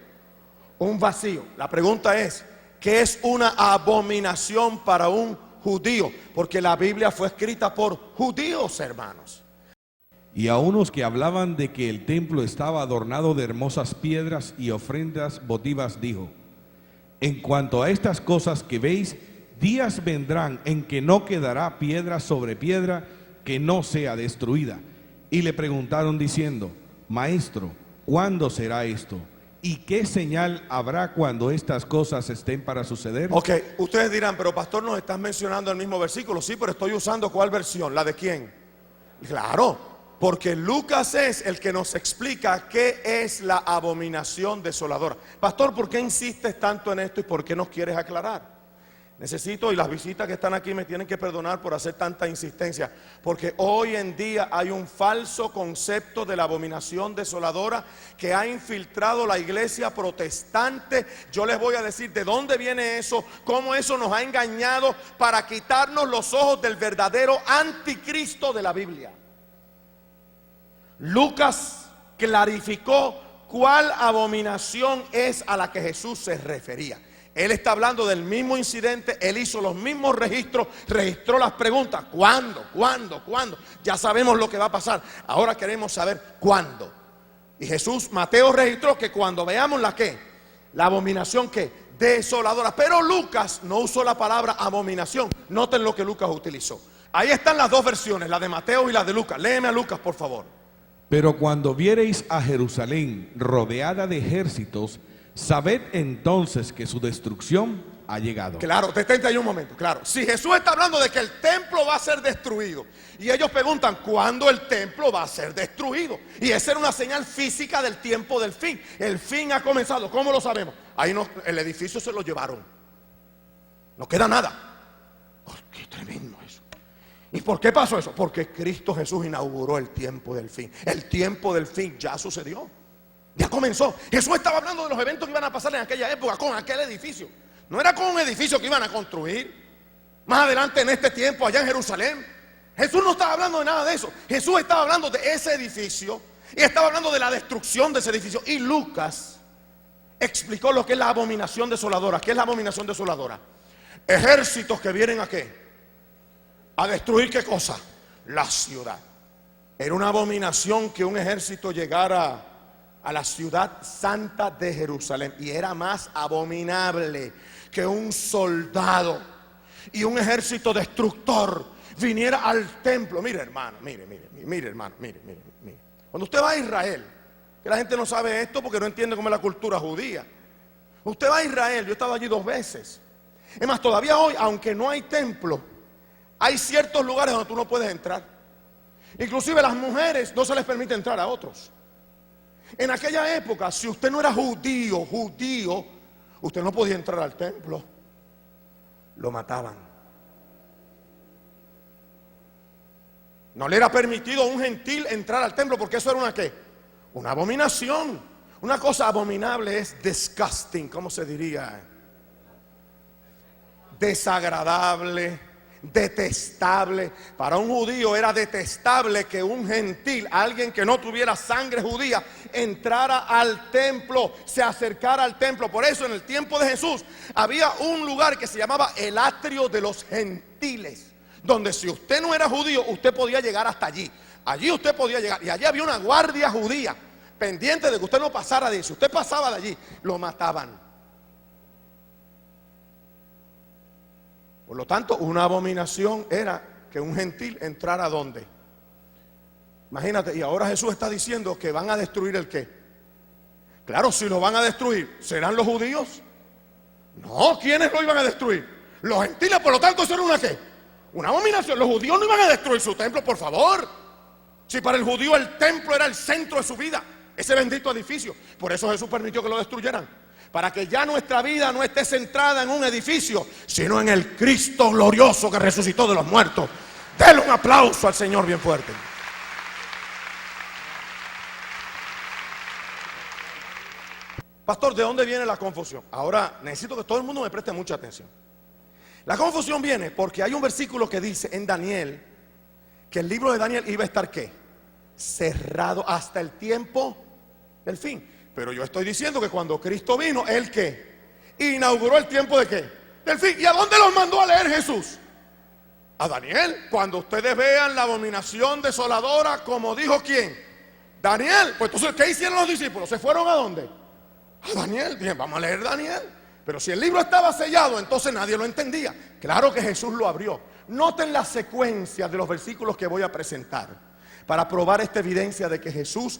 Un vacío. La pregunta es, ¿qué es una abominación para un judío? Porque la Biblia fue escrita por judíos, hermanos. Y a unos que hablaban de que el templo estaba adornado de hermosas piedras y ofrendas votivas, dijo: en cuanto a estas cosas que veis, días vendrán en que no quedará piedra sobre piedra que no sea destruida. Y le preguntaron diciendo: Maestro, ¿cuándo será esto? ¿Y qué señal habrá cuando estas cosas estén para suceder? Ok, ustedes dirán, pero pastor, nos estás mencionando el mismo versículo. Sí, pero estoy usando ¿cuál versión? ¿La de quién? Claro, porque Lucas es el que nos explica qué es la abominación desoladora. Pastor, ¿por qué insistes tanto en esto y por qué nos quieres aclarar? Necesito, y las visitas que están aquí me tienen que perdonar por hacer tanta insistencia, porque hoy en día hay un falso concepto de la abominación desoladora que ha infiltrado la iglesia protestante. Yo les voy a decir de dónde viene eso, cómo eso nos ha engañado para quitarnos los ojos del verdadero anticristo de la Biblia. Lucas clarificó cuál abominación es a la que Jesús se refería. Él está hablando del mismo incidente, él hizo los mismos registros, registró las preguntas. ¿Cuándo? ¿Cuándo? ¿Cuándo? Ya sabemos lo que va a pasar. Ahora queremos saber cuándo. Y Jesús, Mateo registró que cuando veamos la ¿qué? La abominación ¿qué? Desoladora. Pero Lucas no usó la palabra abominación. Noten lo que Lucas utilizó. Ahí están las dos versiones, la de Mateo y la de Lucas. Léeme a Lucas, por favor. Pero cuando viereis a Jerusalén rodeada de ejércitos, sabed entonces que su destrucción ha llegado. Claro, detente ahí un momento, claro. Si Jesús está hablando de que el templo va a ser destruido, y ellos preguntan, ¿cuándo el templo va a ser destruido? Y esa era una señal física del tiempo del fin. El fin ha comenzado, ¿cómo lo sabemos? Ahí no, el edificio se lo llevaron. No queda nada. Oh, qué tremendo eso. ¿Y por qué pasó eso? Porque Cristo Jesús inauguró el tiempo del fin. El tiempo del fin ya sucedió. Ya comenzó. Jesús estaba hablando de los eventos que iban a pasar en aquella época con aquel edificio. No era con un edificio que iban a construir más adelante en este tiempo allá en Jerusalén. Jesús no estaba hablando de nada de eso. Jesús estaba hablando de ese edificio y estaba hablando de la destrucción de ese edificio. Y Lucas explicó lo que es la abominación desoladora. ¿Qué es la abominación desoladora? Ejércitos que vienen a ¿qué? A destruir ¿qué cosa? La ciudad. Era una abominación que un ejército llegara a la ciudad santa de Jerusalén. Y era más abominable que un soldado y un ejército destructor viniera al templo. Mire hermano, mire hermano, mire. Cuando usted va a Israel, que la gente no sabe esto porque no entiende cómo es la cultura judía. Usted va a Israel, yo he estado allí 2 veces. Es más, todavía hoy, aunque no hay templo, hay ciertos lugares donde tú no puedes entrar. Inclusive las mujeres no se les permite entrar a otros. En aquella época, si usted no era judío, usted no podía entrar al templo. Lo mataban. No le era permitido a un gentil entrar al templo porque eso era una ¿qué? Una abominación. Una cosa abominable es disgusting, ¿cómo se diría? Desagradable, detestable. Para un judío era detestable que un gentil, alguien que no tuviera sangre judía, entrara al templo, se acercara al templo. Por eso en el tiempo de Jesús había un lugar que se llamaba el atrio de los gentiles, donde si usted no era judío, usted podía llegar hasta allí. Allí usted podía llegar, y allí había una guardia judía pendiente de que usted no pasara de allí. Si usted pasaba de allí, lo mataban. Por lo tanto, una abominación era que un gentil entrara ¿a dónde? Imagínate, y ahora Jesús está diciendo que van a destruir el ¿qué? Claro, si lo van a destruir, ¿serán los judíos? No, ¿quiénes lo iban a destruir? Los gentiles, por lo tanto, eso era una ¿qué? Una abominación. Los judíos no iban a destruir su templo, por favor. Si para el judío el templo era el centro de su vida, ese bendito edificio. Por eso Jesús permitió que lo destruyeran. Para que ya nuestra vida no esté centrada en un edificio, sino en el Cristo glorioso que resucitó de los muertos. Denle un aplauso al Señor bien fuerte. Pastor, ¿de dónde viene la confusión? Ahora necesito que todo el mundo me preste mucha atención. La confusión viene porque hay un versículo que dice en Daniel que el libro de Daniel iba a estar ¿qué? Cerrado hasta el tiempo del fin. Pero yo estoy diciendo que cuando Cristo vino, ¿Él qué? Inauguró el tiempo de ¿qué? Del fin. ¿Y a dónde los mandó a leer Jesús? A Daniel. Cuando ustedes vean la abominación desoladora, como dijo ¿quién? Daniel. Pues entonces, ¿qué hicieron los discípulos? ¿Se fueron a dónde? A Daniel. Bien, vamos a leer Daniel. Pero si el libro estaba sellado, entonces nadie lo entendía. Claro que Jesús lo abrió. Noten la secuencia de los versículos que voy a presentar para probar esta evidencia de que Jesús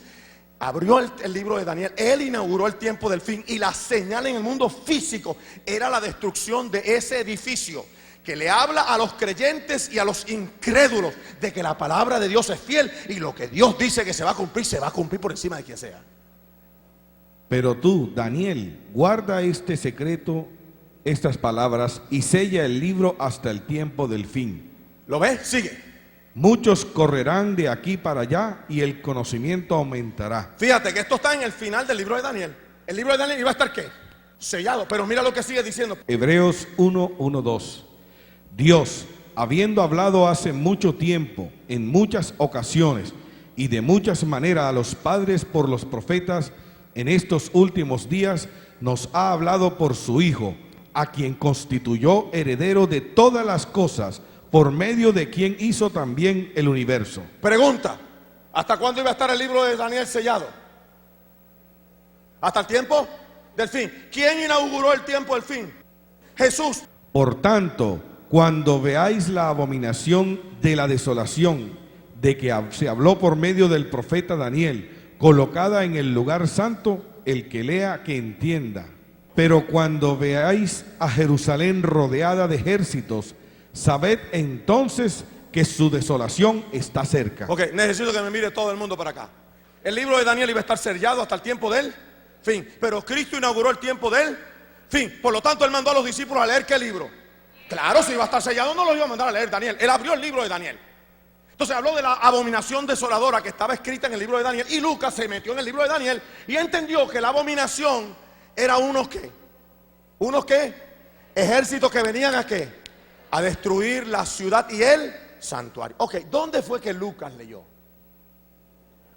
abrió el libro de Daniel. Él inauguró el tiempo del fin, y la señal en el mundo físico era la destrucción de ese edificio, que le habla a los creyentes y a los incrédulos de que la palabra de Dios es fiel, y lo que Dios dice que se va a cumplir por encima de quien sea. Pero tú, Daniel, guarda este secreto, estas palabras, y sella el libro hasta el tiempo del fin. ¿Lo ves? Sigue. Muchos correrán de aquí para allá y el conocimiento aumentará. Fíjate que esto está en el final del libro de Daniel. El libro de Daniel iba a estar ¿qué? Sellado. Pero mira lo que sigue diciendo. Hebreos 1:1-2. Dios, habiendo hablado hace mucho tiempo, en muchas ocasiones y de muchas maneras a los padres por los profetas, en estos últimos días nos ha hablado por su Hijo, a quien constituyó heredero de todas las cosas, por medio de quien hizo también el universo. Pregunta: ¿hasta cuándo iba a estar el libro de Daniel sellado? ¿Hasta el tiempo del fin? ¿Quién inauguró el tiempo del fin? Jesús. Por tanto, cuando veáis la abominación de la desolación, de que se habló por medio del profeta Daniel, colocada en el lugar santo, el que lea que entienda. Pero cuando veáis a Jerusalén rodeada de ejércitos, sabed entonces que su desolación está cerca. Ok, necesito que me mire todo el mundo para acá. El libro de Daniel iba a estar sellado hasta el tiempo del fin, pero Cristo inauguró el tiempo del fin. Por lo tanto, Él mandó a los discípulos a leer ¿qué libro? Claro, si iba a estar sellado no lo iba a mandar a leer Daniel. Él abrió el libro de Daniel. Entonces habló de la abominación desoladora que estaba escrita en el libro de Daniel, y Lucas se metió en el libro de Daniel y entendió que la abominación era unos ¿qué? ¿Unos qué? Ejércitos que venían ¿a qué? A destruir la ciudad y el santuario. Ok, ¿dónde fue que Lucas leyó?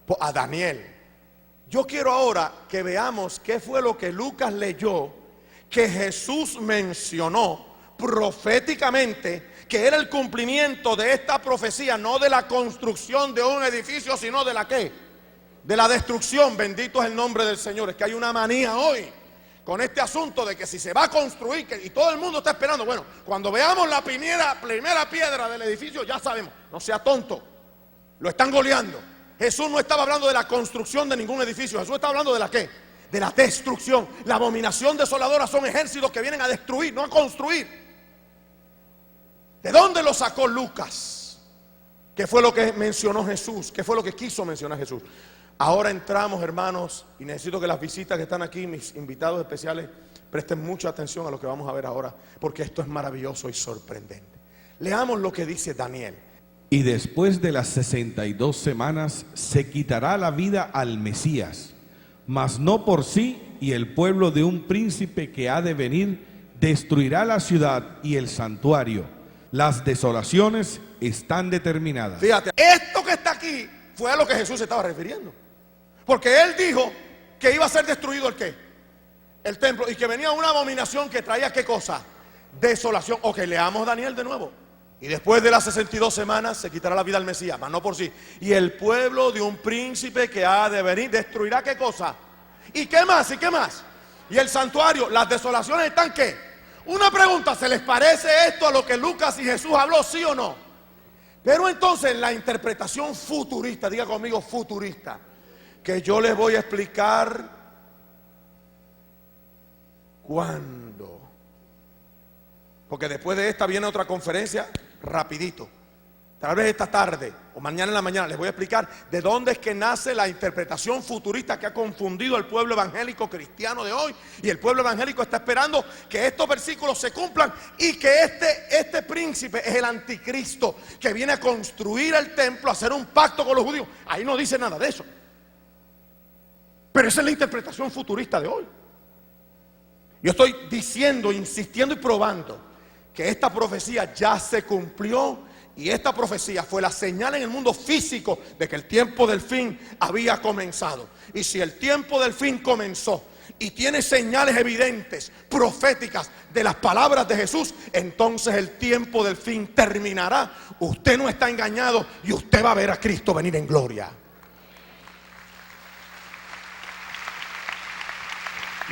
Pues a Daniel. Yo quiero ahora que veamos qué fue lo que Lucas leyó, que Jesús mencionó proféticamente, que era el cumplimiento de esta profecía, no de la construcción de un edificio, sino de la ¿qué? De la destrucción. Bendito es el nombre del Señor. Es que hay una manía hoy con este asunto de que si se va a construir, y todo el mundo está esperando, bueno, cuando veamos la primera piedra del edificio ya sabemos. No sea tonto, lo están goleando. Jesús no estaba hablando de la construcción de ningún edificio. Jesús estaba hablando de la ¿qué? De la destrucción. La abominación desoladora son ejércitos que vienen a destruir, no a construir. ¿De dónde lo sacó Lucas? ¿Qué fue lo que mencionó Jesús? ¿Qué fue lo que quiso mencionar Jesús? Ahora entramos, hermanos, y necesito que las visitas que están aquí, mis invitados especiales, presten mucha atención a lo que vamos a ver ahora, porque esto es maravilloso y sorprendente. Leamos lo que dice Daniel. Y después de las 62 semanas se quitará la vida al Mesías, mas no por sí, y el pueblo de un príncipe que ha de venir destruirá la ciudad y el santuario. Las desolaciones están determinadas. Fíjate, esto que está aquí fue a lo que Jesús se estaba refiriendo. Porque Él dijo que iba a ser destruido el ¿qué? El templo, y que venía una abominación que traía ¿qué cosa? Desolación. Ok, leamos Daniel de nuevo. Y después de las 62 semanas se quitará la vida al Mesías, mas no por sí. Y el pueblo de un príncipe que ha de venir destruirá ¿qué cosa? ¿Y qué más? ¿Y qué más? Y el santuario, las desolaciones están ¿qué? Una pregunta: ¿se les parece esto a lo que Lucas y Jesús habló, sí o no? Pero entonces la interpretación futurista, diga conmigo futurista, que yo les voy a explicar cuándo porque después de esta viene otra conferencia rapidito. Tal vez esta tarde o mañana en la mañana les voy a explicar de dónde es que nace la interpretación futurista que ha confundido al pueblo evangélico cristiano de hoy. Y el pueblo evangélico está esperando que estos versículos se cumplan y que este príncipe es el anticristo que viene a construir el templo, a hacer un pacto con los judíos. Ahí no dice nada de eso. Pero esa es la interpretación futurista de hoy. Yo estoy diciendo, insistiendo y probando que esta profecía ya se cumplió. Y esta profecía fue la señal en el mundo físico de que el tiempo del fin había comenzado. Y si el tiempo del fin comenzó y tiene señales evidentes, proféticas de las palabras de Jesús, entonces el tiempo del fin terminará. Usted no está engañado y usted va a ver a Cristo venir en gloria.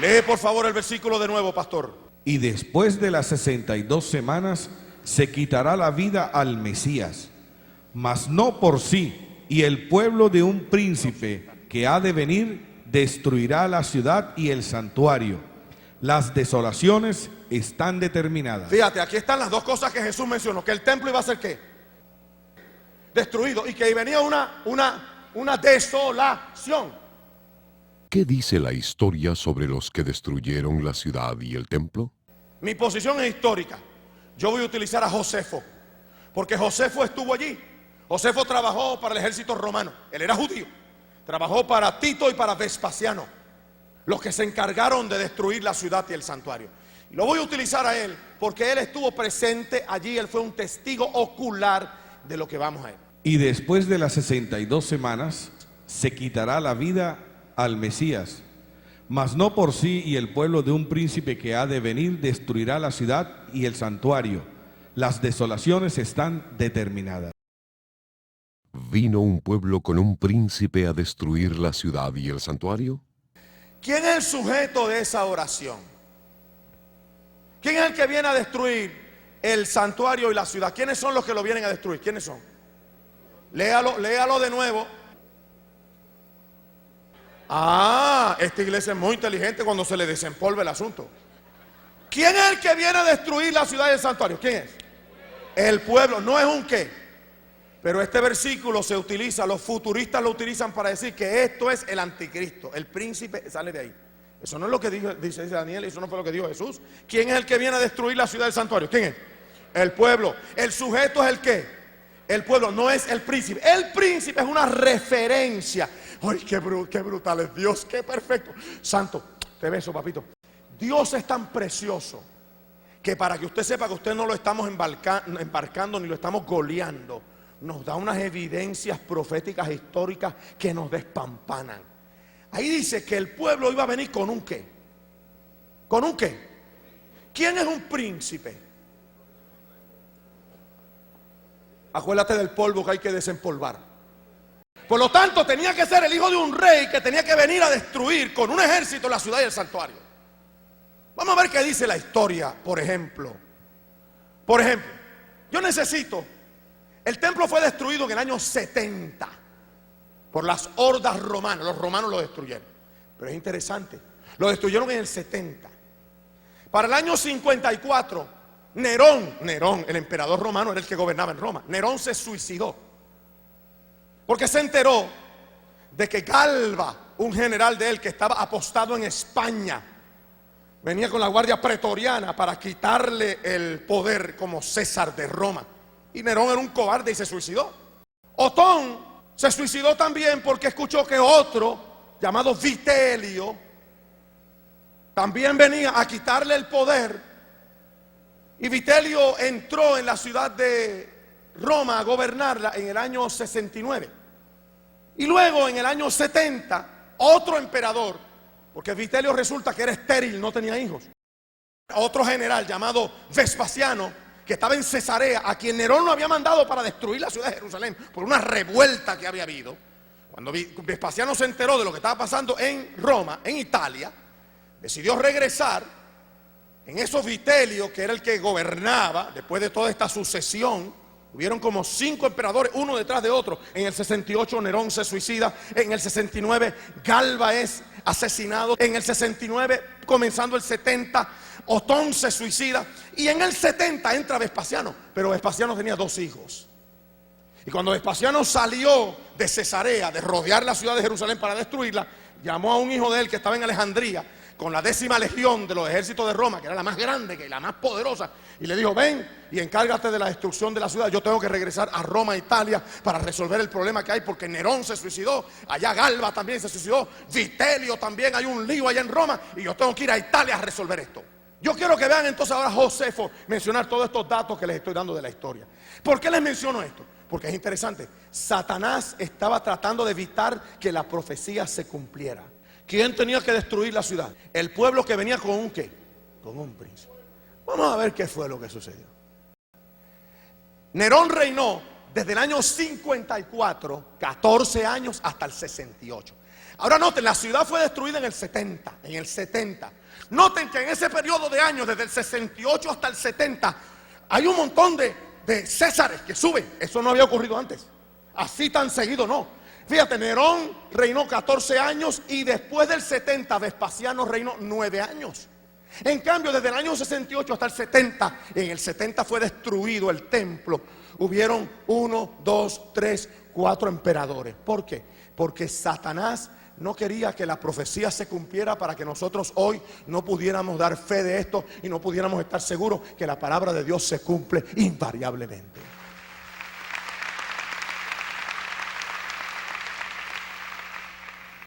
Lee por favor el versículo de nuevo, pastor. Y después de las 62 semanas se quitará la vida al Mesías, mas no por sí, y el pueblo de un príncipe que ha de venir destruirá la ciudad y el santuario. Las desolaciones están determinadas. Fíjate, aquí están las dos cosas que Jesús mencionó: que el templo iba a ser ¿qué? Destruido, y que venía una desolación. ¿Qué dice la historia sobre los que destruyeron la ciudad y el templo? Mi posición es histórica. Yo voy a utilizar a Josefo, porque Josefo estuvo allí. Josefo trabajó para el ejército romano. Él era judío. Trabajó para Tito y para Vespasiano, los que se encargaron de destruir la ciudad y el santuario. Y lo voy a utilizar a él porque él estuvo presente allí. Él fue un testigo ocular de lo que vamos a ver. Y después de las 62 semanas se quitará la vida al Mesías, mas no por sí, y el pueblo de un príncipe que ha de venir destruirá la ciudad y el santuario. Las desolaciones están determinadas. ¿Vino un pueblo con un príncipe a destruir la ciudad y el santuario? ¿Quién es el sujeto de esa oración? ¿Quién es el que viene a destruir el santuario y la ciudad? ¿Quiénes son los que lo vienen a destruir? ¿Quiénes son? Léalo de nuevo. Esta iglesia es muy inteligente cuando se le desempolva el asunto. ¿Quién es el que viene a destruir la ciudad y el santuario? ¿Quién es? El pueblo. No es un qué. Pero este versículo se utiliza, los futuristas lo utilizan para decir que esto es el anticristo. El príncipe sale de ahí. Eso no es lo que dice Daniel, eso no fue lo que dijo Jesús. ¿Quién es el que viene a destruir la ciudad y el santuario? ¿Quién es? El pueblo. El sujeto es el qué. El pueblo, no es el príncipe. El príncipe es una referencia. ¡Ay, qué brutal es Dios! ¡Qué perfecto! Santo, te beso, papito. Dios es tan precioso que para que usted sepa que usted no lo estamos embarcando ni lo estamos goleando, nos da unas evidencias proféticas históricas que nos despampanan. Ahí dice que el pueblo iba a venir con un qué. ¿Con un qué? ¿Quién es un príncipe? Acuérdate del polvo que hay que desempolvar. Por lo tanto, tenía que ser el hijo de un rey que tenía que venir a destruir con un ejército la ciudad y el santuario. Vamos a ver qué dice la historia, por ejemplo. Por ejemplo, yo necesito... El templo fue destruido en el año 70 por las hordas romanas. Los romanos lo destruyeron. Pero es interesante, lo destruyeron en el 70. Para el año 54, Nerón, el emperador romano, era el que gobernaba en Roma. Nerón se suicidó porque se enteró de que Galba, un general de él que estaba apostado en España, venía con la guardia pretoriana para quitarle el poder como César de Roma. Y Nerón era un cobarde y se suicidó. Otón se suicidó también porque escuchó que otro, llamado Vitelio, también venía a quitarle el poder. Y Vitelio entró en la ciudad de Roma a gobernarla en el año 69. Y luego en el año 70, otro emperador, porque Vitelio resulta que era estéril, no tenía hijos. Otro general llamado Vespasiano, que estaba en Cesarea, a quien Nerón lo había mandado para destruir la ciudad de Jerusalén por una revuelta que había habido. Cuando Vespasiano se enteró de lo que estaba pasando en Roma, en Italia, decidió regresar. En esos Vitelio, que era el que gobernaba después de toda esta sucesión, hubieron como 5 emperadores, uno detrás de otro. En el 68 Nerón se suicida. En el 69 Galba es asesinado. En el 69, comenzando el 70, Otón se suicida y en el 70 entra Vespasiano, pero Vespasiano tenía 2 hijos. Y cuando Vespasiano salió de Cesarea, de rodear la ciudad de Jerusalén para destruirla, llamó a un hijo de él que estaba en Alejandría con la 10ª legión de los ejércitos de Roma, que era la más grande, que la más poderosa, y le dijo: ven y encárgate de la destrucción de la ciudad. Yo tengo que regresar a Roma, Italia, para resolver el problema que hay, porque Nerón se suicidó, allá Galba también se suicidó, Vitelio también, hay un lío allá en Roma, y yo tengo que ir a Italia a resolver esto. Yo quiero que vean entonces ahora a Josefo mencionar todos estos datos que les estoy dando de la historia. ¿Por qué les menciono esto? Porque es interesante. Satanás estaba tratando de evitar que la profecía se cumpliera. ¿Quién tenía que destruir la ciudad? El pueblo que venía con un ¿qué? Con un príncipe. Vamos a ver qué fue lo que sucedió. Nerón reinó desde el año 54, 14 años hasta el 68. Ahora noten, la ciudad fue destruida en el 70. En el 70. Noten que en ese periodo de años, desde el 68 hasta el 70, hay un montón de césares que suben. Eso no había ocurrido antes. Así tan seguido no. Fíjate, Nerón reinó 14 años y después del 70 Vespasiano reinó 9 años. En cambio, desde el año 68 hasta el 70, en el 70 fue destruido el templo. Hubieron 1, 2, 3, 4 emperadores. ¿Por qué? Porque Satanás no quería que la profecía se cumpliera para que nosotros hoy no pudiéramos dar fe de esto y no pudiéramos estar seguros que la palabra de Dios se cumple invariablemente.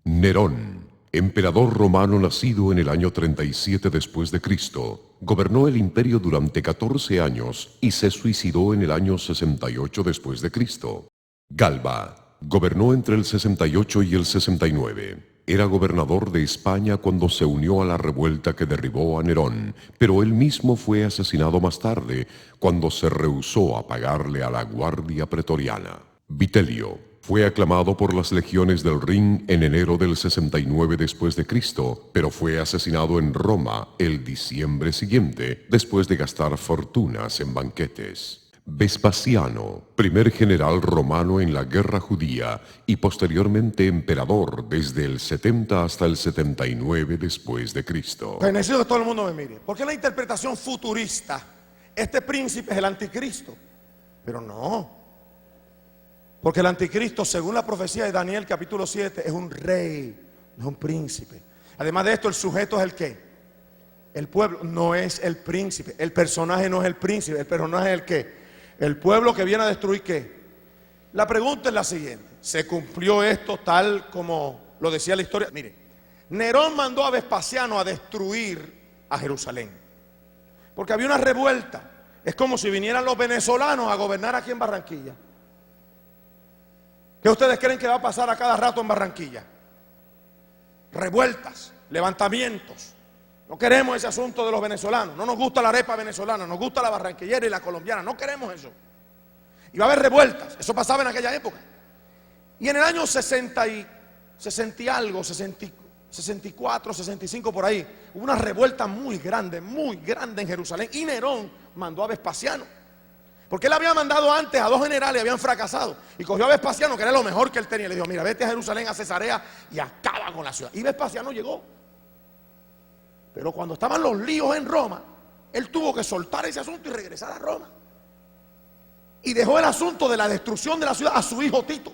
Nerón, emperador romano nacido en el año 37 después de Cristo, gobernó el imperio durante 14 años y se suicidó en el año 68 después de Cristo. Galba gobernó entre el 68 y el 69. Era gobernador de España cuando se unió a la revuelta que derribó a Nerón, pero él mismo fue asesinado más tarde cuando se rehusó a pagarle a la guardia pretoriana. Vitelio fue aclamado por las legiones del Rin en enero del 69 después de Cristo, pero fue asesinado en Roma el diciembre siguiente después de gastar fortunas en banquetes. Vespasiano, primer general romano en la guerra judía y posteriormente emperador desde el 70 hasta el 79 después de Cristo. Pues necesito que todo el mundo me mire. Porque la interpretación futurista, este príncipe es el anticristo. Pero no. Porque el anticristo, según la profecía de Daniel capítulo 7, es un rey, no es un príncipe. Además de esto, el sujeto es el ¿qué? El pueblo, no es el príncipe. El personaje no es el príncipe, el personaje es el ¿qué? El pueblo que viene a destruir ¿qué? La pregunta es la siguiente: ¿se cumplió esto tal como lo decía la historia? Mire, Nerón mandó a Vespasiano a destruir a Jerusalén porque había una revuelta. Es como si vinieran los venezolanos a gobernar aquí en Barranquilla. ¿Qué ustedes creen que va a pasar a cada rato en Barranquilla? Revueltas, levantamientos. No queremos ese asunto de los venezolanos. No nos gusta la arepa venezolana, nos gusta la barranquillera y la colombiana. No queremos eso. Y va a haber revueltas. Eso pasaba en aquella época. Y en el año 64, 65 por ahí, hubo una revuelta muy grande en Jerusalén. Y Nerón mandó a Vespasiano. Porque él había mandado antes a 2 generales y habían fracasado. Y cogió a Vespasiano, que era lo mejor que él tenía. Y le dijo: mira, vete a Jerusalén, a Cesarea y acaba con la ciudad. Y Vespasiano llegó. Pero cuando estaban los líos en Roma, él tuvo que soltar ese asunto y regresar a Roma. Y dejó el asunto de la destrucción de la ciudad a su hijo Tito.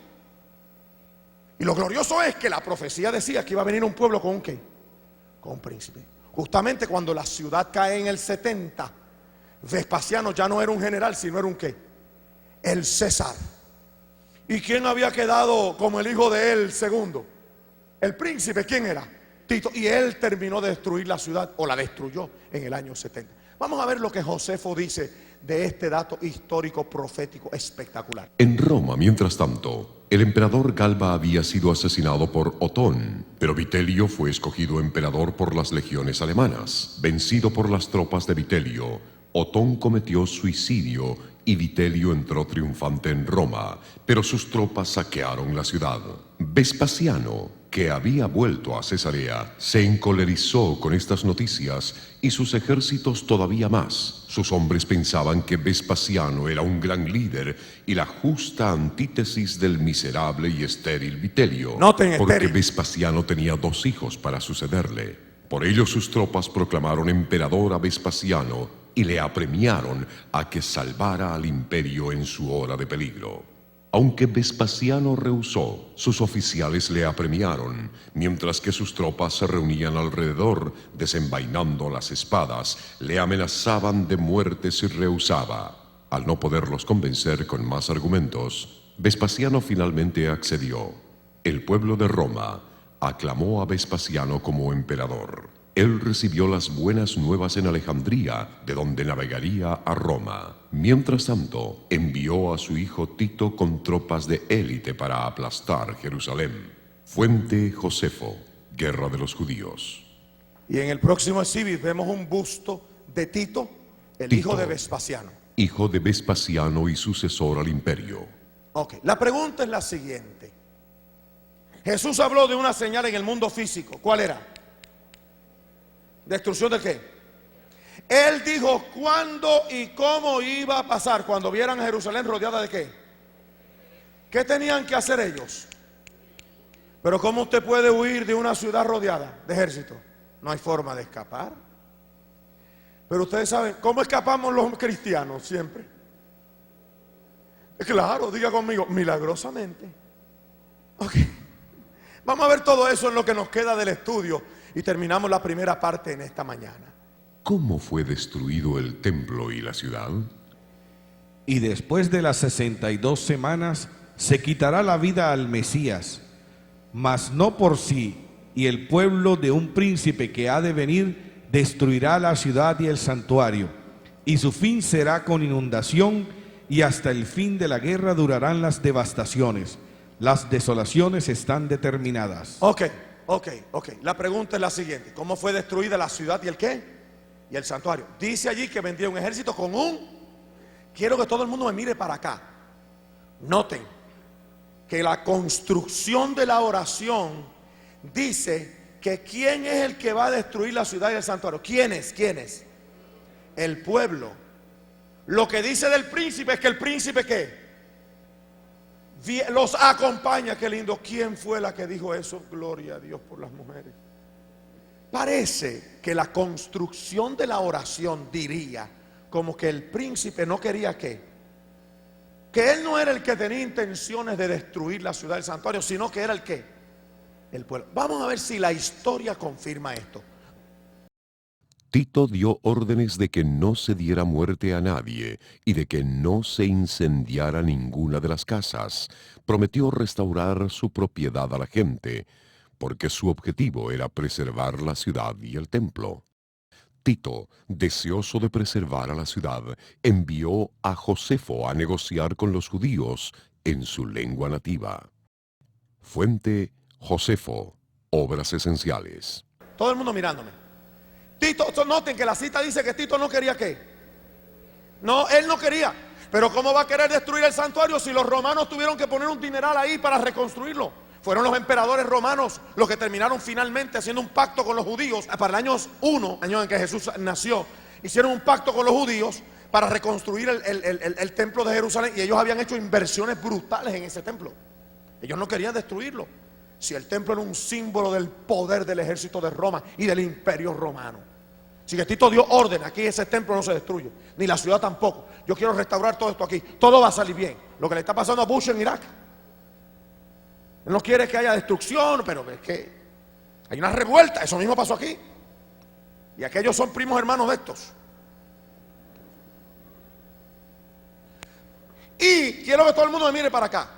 Y lo glorioso es que la profecía decía que iba a venir un pueblo con un ¿qué? Con un príncipe. Justamente cuando la ciudad cae en el 70, Vespasiano ya no era un general, sino era un ¿qué? El César. ¿Y quién había quedado como el hijo de él segundo? El príncipe, ¿quién era? Tito. Y él terminó de destruir la ciudad, o la destruyó en el año 70. Vamos a ver lo que Josefo dice de este dato histórico profético espectacular. En Roma, mientras tanto, el emperador Galba había sido asesinado por Otón, pero Vitelio fue escogido emperador por las legiones alemanas. Vencido por las tropas de Vitelio, Otón cometió suicidio y Vitelio entró triunfante en Roma, pero sus tropas saquearon la ciudad. Vespasiano, que había vuelto a Cesarea, se encolerizó con estas noticias y sus ejércitos todavía más. Sus hombres pensaban que Vespasiano era un gran líder y la justa antítesis del miserable y estéril Vitelio. Noten, porque estéril. Vespasiano tenía 2 hijos para sucederle. Por ello sus tropas proclamaron emperador a Vespasiano y le apremiaron a que salvara al imperio en su hora de peligro. Aunque Vespasiano rehusó, sus oficiales le apremiaron, mientras que sus tropas se reunían alrededor, desenvainando las espadas, le amenazaban de muerte si rehusaba. Al no poderlos convencer con más argumentos, Vespasiano finalmente accedió. El pueblo de Roma aclamó a Vespasiano como emperador. Él recibió las buenas nuevas en Alejandría, de donde navegaría a Roma. Mientras tanto, envió a su hijo Tito con tropas de élite para aplastar Jerusalén. Fuente Josefo, Guerra de los Judíos. Y en el próximo exhibit vemos un busto de Tito, el Tito, hijo de Vespasiano. Hijo de Vespasiano y sucesor al imperio. Ok, la pregunta es la siguiente. Jesús habló de una señal en el mundo físico. ¿Cuál era? ¿Destrucción de qué? Él dijo cuándo y cómo iba a pasar cuando vieran a Jerusalén rodeada de qué. ¿Qué tenían que hacer ellos? Pero ¿cómo usted puede huir de una ciudad rodeada de ejército? No hay forma de escapar. Pero ustedes saben, ¿cómo escapamos los cristianos siempre? Claro, diga conmigo, milagrosamente. Ok. Vamos a ver todo eso en lo que nos queda del estudio y terminamos la primera parte en esta mañana. ¿Cómo fue destruido el templo y la ciudad? Y después de las 62 semanas se quitará la vida al Mesías, mas no por sí, y el pueblo de un príncipe que ha de venir destruirá la ciudad y el santuario, y su fin será con inundación, y hasta el fin de la guerra durarán las devastaciones. Las desolaciones están determinadas. Ok. La pregunta es la siguiente. ¿Cómo fue destruida la ciudad y el qué? Y el santuario. Dice allí que vendría un ejército con Quiero que todo el mundo me mire para acá. Noten que la construcción de la oración dice que ¿quién es el que va a destruir la ciudad y el santuario? ¿Quién es? El pueblo. Lo que dice del príncipe es que el príncipe ¿qué? Los acompaña. Qué lindo. ¿Quién fue la que dijo eso? Gloria a Dios por las mujeres. Parece que la construcción de la oración diría como que el príncipe no quería que él no era el que tenía intenciones de destruir la ciudad del santuario, sino que era el pueblo. Vamos a ver si la historia confirma esto. Tito dio órdenes de que no se diera muerte a nadie y de que no se incendiara ninguna de las casas. Prometió restaurar su propiedad a la gente, porque su objetivo era preservar la ciudad y el templo. Tito, deseoso de preservar a la ciudad, envió a Josefo a negociar con los judíos en su lengua nativa. Fuente Josefo, Obras Esenciales. Todo el mundo mirándome. Tito, noten que la cita dice que Tito no quería ¿qué? No, él no quería. Pero ¿cómo va a querer destruir el santuario si los romanos tuvieron que poner un dineral ahí para reconstruirlo? Fueron los emperadores romanos los que terminaron finalmente haciendo un pacto con los judíos. Para el año 1, año en que Jesús nació, hicieron un pacto con los judíos para reconstruir el templo de Jerusalén. Y ellos habían hecho inversiones brutales en ese templo. Ellos no querían destruirlo. Si el templo era un símbolo del poder del ejército de Roma y del imperio romano. Así que Tito dio orden, aquí ese templo no se destruye, ni la ciudad tampoco. Yo quiero restaurar todo esto aquí, todo va a salir bien. Lo que le está pasando a Bush en Irak. Él no quiere que haya destrucción, pero es que hay una revuelta, eso mismo pasó aquí. Y aquellos son primos hermanos de estos. Y quiero que todo el mundo me mire para acá.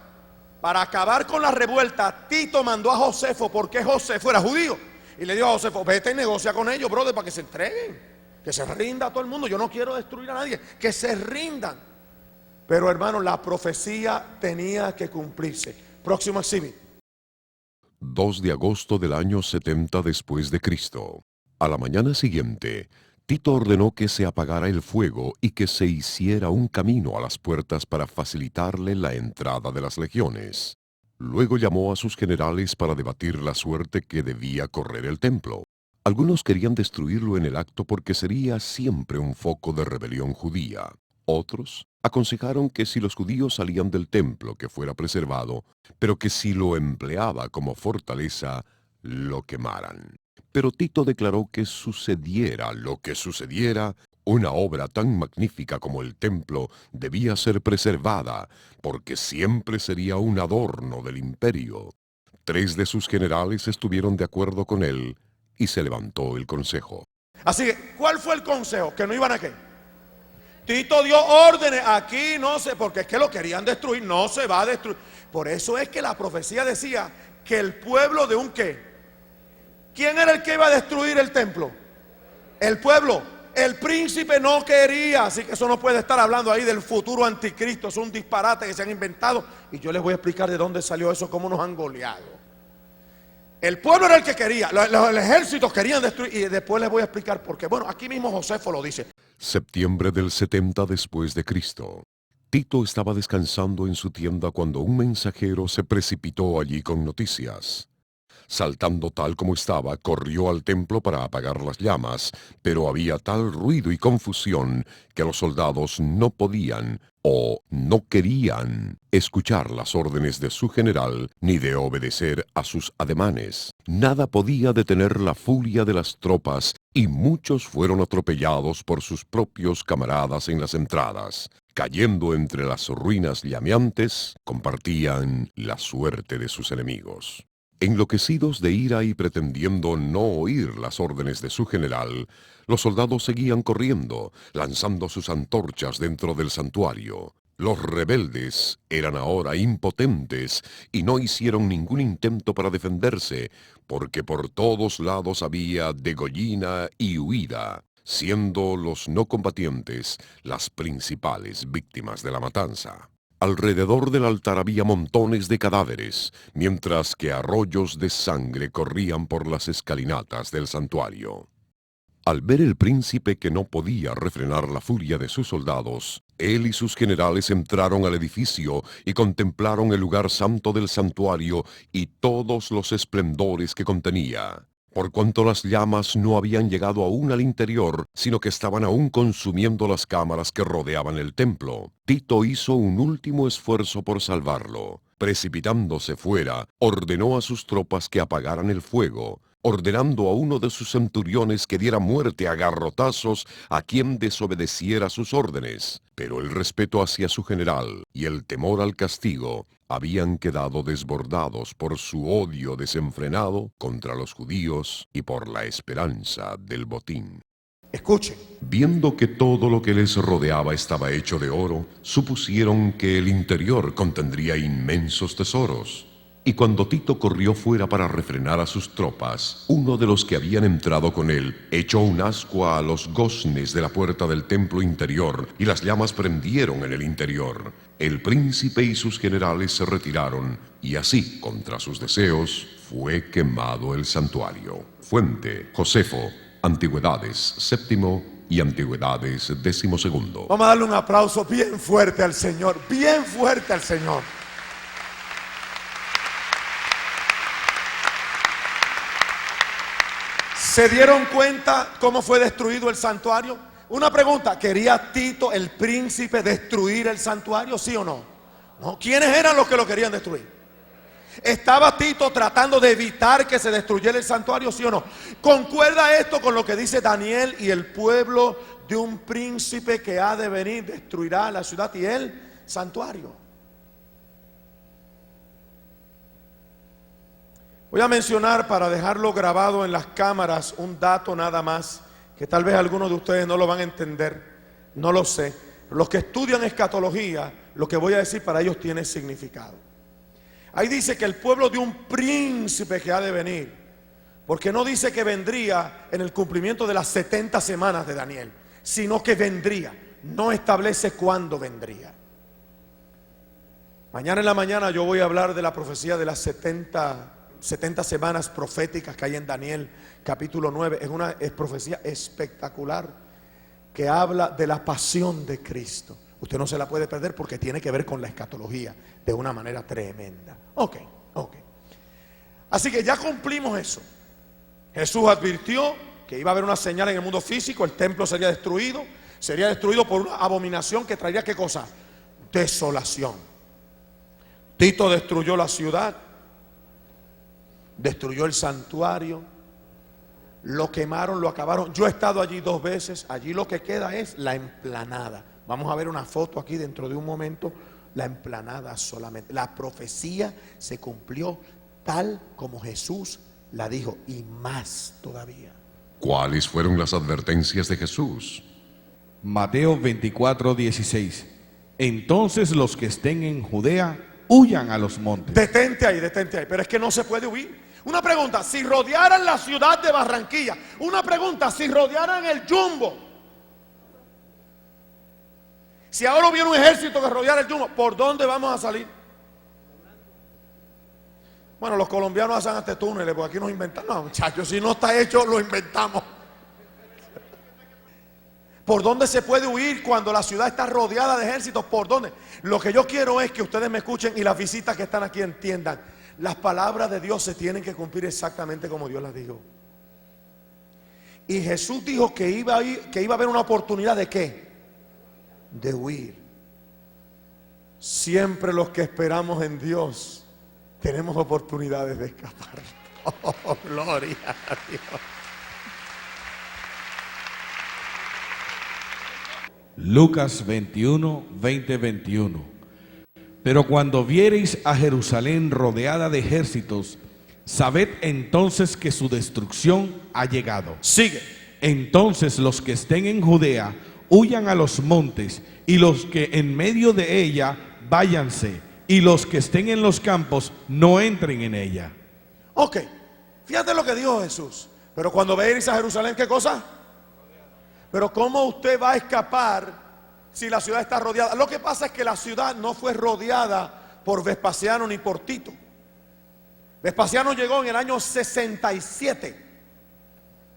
Para acabar con la revuelta, Tito mandó a Josefo, porque Josefo era judío. Y le dijo a Josefo, vete y negocia con ellos, brother, para que se entreguen. Que se rinda a todo el mundo. Yo no quiero destruir a nadie. Que se rindan. Pero hermano, la profecía tenía que cumplirse. Próximo exhibit. 2 de agosto del año 70 después de Cristo. A la mañana siguiente, Tito ordenó que se apagara el fuego y que se hiciera un camino a las puertas para facilitarle la entrada de las legiones. Luego llamó a sus generales para debatir la suerte que debía correr el templo. Algunos querían destruirlo en el acto porque sería siempre un foco de rebelión judía. Otros aconsejaron que si los judíos salían del templo, que fuera preservado, pero que si lo empleaba como fortaleza, lo quemaran. Pero Tito declaró que sucediera lo que sucediera, una obra tan magnífica como el templo debía ser preservada, porque siempre sería un adorno del imperio. 3 de sus generales estuvieron de acuerdo con él y se levantó el consejo. Así que, ¿cuál fue el consejo? Que no iban a qué. Tito dio órdenes, aquí no sé, porque es que lo querían destruir, no se va a destruir. Por eso es que la profecía decía que el pueblo de un qué. ¿Quién era el que iba a destruir el templo? El pueblo. El príncipe no quería, así que eso no puede estar hablando ahí del futuro anticristo. Es un disparate que se han inventado. Y yo les voy a explicar de dónde salió eso, cómo nos han goleado. El pueblo era el que quería, los ejércitos querían destruir. Y después les voy a explicar por qué. Bueno, aquí mismo Josefo lo dice. Septiembre del 70 después de Cristo. Tito estaba descansando en su tienda cuando un mensajero se precipitó allí con noticias. Saltando tal como estaba, corrió al templo para apagar las llamas, pero había tal ruido y confusión que los soldados no podían o no querían escuchar las órdenes de su general ni de obedecer a sus ademanes. Nada podía detener la furia de las tropas y muchos fueron atropellados por sus propios camaradas en las entradas. Cayendo entre las ruinas llameantes, compartían la suerte de sus enemigos. Enloquecidos de ira y pretendiendo no oír las órdenes de su general, los soldados seguían corriendo, lanzando sus antorchas dentro del santuario. Los rebeldes eran ahora impotentes y no hicieron ningún intento para defenderse, porque por todos lados había degollina y huida, siendo los no combatientes las principales víctimas de la matanza. Alrededor del altar había montones de cadáveres, mientras que arroyos de sangre corrían por las escalinatas del santuario. Al ver el príncipe que no podía refrenar la furia de sus soldados, él y sus generales entraron al edificio y contemplaron el lugar santo del santuario y todos los esplendores que contenía. Por cuanto las llamas no habían llegado aún al interior, sino que estaban aún consumiendo las cámaras que rodeaban el templo, Tito hizo un último esfuerzo por salvarlo. Precipitándose fuera, ordenó a sus tropas que apagaran el fuego, ordenando a uno de sus centuriones que diera muerte a garrotazos a quien desobedeciera sus órdenes. Pero el respeto hacia su general y el temor al castigo habían quedado desbordados por su odio desenfrenado contra los judíos y por la esperanza del botín. Escuchen. Viendo que todo lo que les rodeaba estaba hecho de oro, supusieron que el interior contendría inmensos tesoros. Y cuando Tito corrió fuera para refrenar a sus tropas, uno de los que habían entrado con él echó un ascua a los goznes de la puerta del templo interior, y las llamas prendieron en el interior. El príncipe y sus generales se retiraron, y así, contra sus deseos, fue quemado el santuario. Fuente: Josefo, Antigüedades VII y Antigüedades XII. Vamos a darle un aplauso bien fuerte al Señor, bien fuerte al Señor. ¿Se dieron cuenta cómo fue destruido el santuario? Una pregunta, ¿quería Tito, el príncipe, destruir el santuario, sí o no? No. ¿Quiénes eran los que lo querían destruir? ¿Estaba Tito tratando de evitar que se destruyera el santuario, sí o no? ¿Concuerda esto con lo que dice Daniel? Y el pueblo de un príncipe que ha de venir destruirá la ciudad y el santuario. Voy a mencionar, para dejarlo grabado en las cámaras, un dato nada más, que tal vez algunos de ustedes no lo van a entender, no lo sé. Los que estudian escatología, lo que voy a decir para ellos tiene significado. Ahí dice que el pueblo de un príncipe que ha de venir, porque no dice que vendría en el cumplimiento de las 70 semanas de Daniel, sino que vendría, no establece cuándo vendría. Mañana en la mañana yo voy a hablar de la profecía de las 70 semanas proféticas que hay en Daniel capítulo 9. Es profecía espectacular que habla de la pasión de Cristo. Usted no se la puede perder porque tiene que ver con la escatología de una manera tremenda. Ok. Así que ya cumplimos eso. Jesús advirtió que iba a haber una señal en el mundo físico, el templo sería destruido por una abominación que traería ¿qué cosa? Desolación. Tito destruyó la ciudad, destruyó el santuario, lo quemaron, lo acabaron. Yo he estado allí 2 veces. Allí lo que queda es la explanada. Vamos a ver una foto aquí dentro de un momento. La explanada solamente. La profecía se cumplió tal como Jesús la dijo, y más todavía. ¿Cuáles fueron las advertencias de Jesús? Mateo 24:16. Entonces los que estén en Judea huyan a los montes. Detente ahí, pero es que no se puede huir. Una pregunta, si rodearan la ciudad de Barranquilla, una pregunta, si rodearan el Jumbo, si ahora hubiera un ejército que rodeara el Jumbo, ¿por dónde vamos a salir? Bueno, los colombianos hacen hasta túneles, porque aquí nos inventamos. No, muchachos, si no está hecho, lo inventamos. ¿Por dónde se puede huir cuando la ciudad está rodeada de ejércitos? ¿Por dónde? Lo que yo quiero es que ustedes me escuchen y las visitas que están aquí entiendan. Las palabras de Dios se tienen que cumplir exactamente como Dios las dijo. Y Jesús dijo que iba a haber una oportunidad ¿de qué? De huir. Siempre los que esperamos en Dios tenemos oportunidades de escapar. Oh, gloria a Dios. Lucas 21:20-21. Pero cuando viereis a Jerusalén rodeada de ejércitos, sabed entonces que su destrucción ha llegado. Sigue. Entonces los que estén en Judea huyan a los montes, y los que en medio de ella váyanse, y los que estén en los campos no entren en ella. Ok, fíjate lo que dijo Jesús. Pero cuando veáis a Jerusalén, ¿qué cosa? Pero ¿cómo usted va a escapar si la ciudad está rodeada? Lo que pasa es que la ciudad no fue rodeada por Vespasiano ni por Tito. Vespasiano llegó en el año 67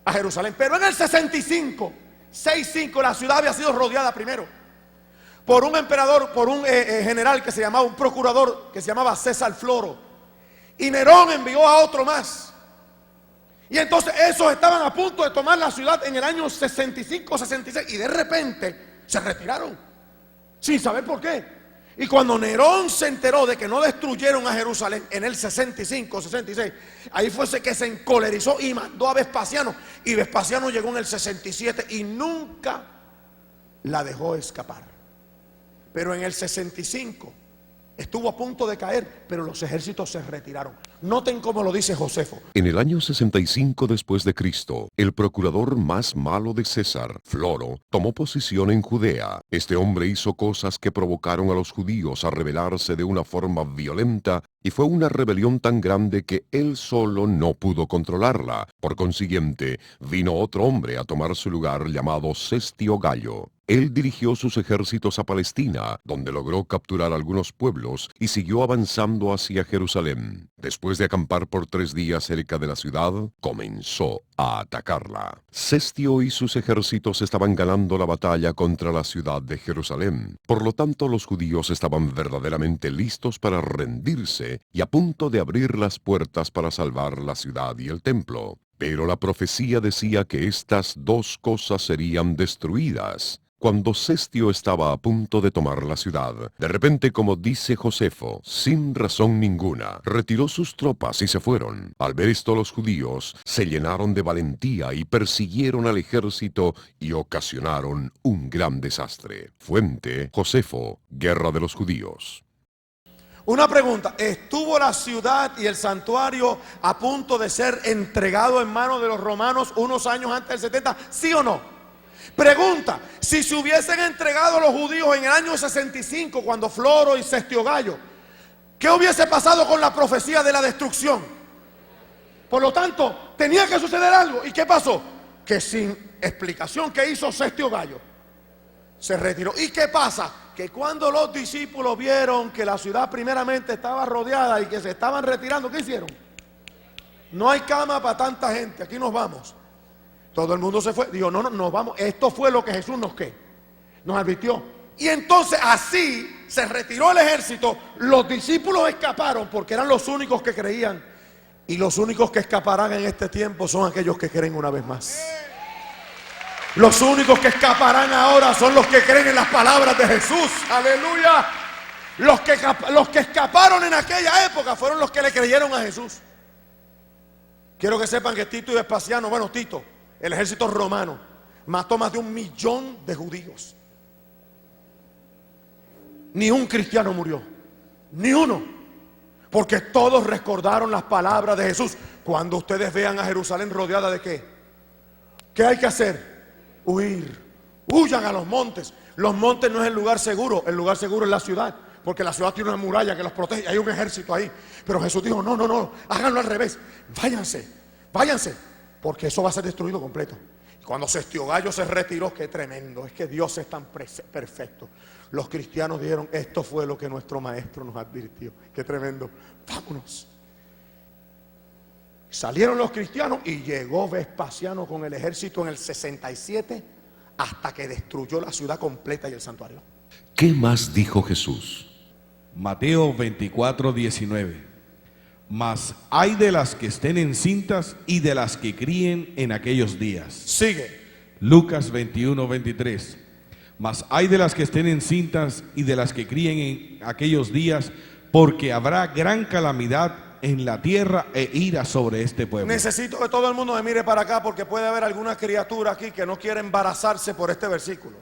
a Jerusalén, pero en el 65 la ciudad había sido rodeada primero por un emperador, por un general que se llamaba, un procurador que se llamaba César Floro. Y Nerón envió a otro más. Y entonces esos estaban a punto de tomar la ciudad en el año 65-66 y de repente se retiraron sin saber por qué. Y cuando Nerón se enteró de que no destruyeron a Jerusalén en el 65-66, ahí fue que se encolerizó y mandó a Vespasiano. Y Vespasiano llegó en el 67 y nunca la dejó escapar. Pero en el 65 estuvo a punto de caer, pero los ejércitos se retiraron. Noten cómo lo dice Josefo. En el año 65 después de Cristo, el procurador más malo de César, Floro, tomó posición en Judea. Este hombre hizo cosas que provocaron a los judíos a rebelarse de una forma violenta, y fue una rebelión tan grande que él solo no pudo controlarla. Por consiguiente, vino otro hombre a tomar su lugar llamado Cestio Gallo. Él dirigió sus ejércitos a Palestina, donde logró capturar algunos pueblos y siguió avanzando hacia Jerusalén. Después de acampar por 3 días cerca de la ciudad, comenzó a atacarla. Cestio y sus ejércitos estaban ganando la batalla contra la ciudad de Jerusalén. Por lo tanto, los judíos estaban verdaderamente listos para rendirse y a punto de abrir las puertas para salvar la ciudad y el templo. Pero la profecía decía que estas 2 cosas serían destruidas. Cuando Cestio estaba a punto de tomar la ciudad, de repente, como dice Josefo, sin razón ninguna, retiró sus tropas y se fueron. Al ver esto, los judíos se llenaron de valentía y persiguieron al ejército y ocasionaron un gran desastre. Fuente, Josefo, Guerra de los Judíos. Una pregunta, ¿estuvo la ciudad y el santuario a punto de ser entregado en manos de los romanos unos años antes del 70? ¿Sí o no? Pregunta, si se hubiesen entregado los judíos en el año 65, cuando Floro y Cestio Gallo, ¿qué hubiese pasado con la profecía de la destrucción? Por lo tanto, tenía que suceder algo. ¿Y qué pasó? Que sin explicación, ¿qué hizo Cestio Gallo? Se retiró. ¿Y qué pasa? Que cuando los discípulos vieron que la ciudad primeramente estaba rodeada y que se estaban retirando, ¿qué hicieron? No hay cama para tanta gente, aquí nos vamos. Todo el mundo se fue. Dijo, no, nos vamos. Esto fue lo que Jesús nos advirtió. Y entonces así se retiró el ejército. Los discípulos escaparon porque eran los únicos que creían. Y los únicos que escaparán en este tiempo son aquellos que creen una vez más. Los únicos que escaparán ahora son los que creen en las palabras de Jesús. Aleluya. Los que escaparon en aquella época fueron los que le creyeron a Jesús. Quiero que sepan que Tito y Vespasiano, bueno, Tito, el ejército romano, mató más de 1 millón de judíos. Ni un cristiano murió, ni uno, porque todos recordaron las palabras de Jesús. Cuando ustedes vean a Jerusalén rodeada de ¿qué? ¿Qué hay que hacer? Huir. Huyan a los montes. Los montes no es el lugar seguro es la ciudad, porque la ciudad tiene una muralla que los protege, hay un ejército ahí. Pero Jesús dijo, no, háganlo al revés, váyanse, porque eso va a ser destruido completo. Y cuando Cestio Gallo se retiró, qué tremendo, es que Dios es tan perfecto. Los cristianos dijeron, esto fue lo que nuestro maestro nos advirtió, qué tremendo, vámonos. Salieron los cristianos y llegó Vespasiano con el ejército en el 67 hasta que destruyó la ciudad completa y el santuario. ¿Qué más dijo Jesús? Mateo 24:19. Mas hay de las que estén encintas y de las que críen en aquellos días. Sigue. Lucas 21:23. Mas hay de las que estén encintas y de las que críen en aquellos días, porque habrá gran calamidad en la tierra e ira sobre este pueblo. Necesito que todo el mundo me mire para acá, porque puede haber alguna criatura aquí que no quiere embarazarse por este versículo.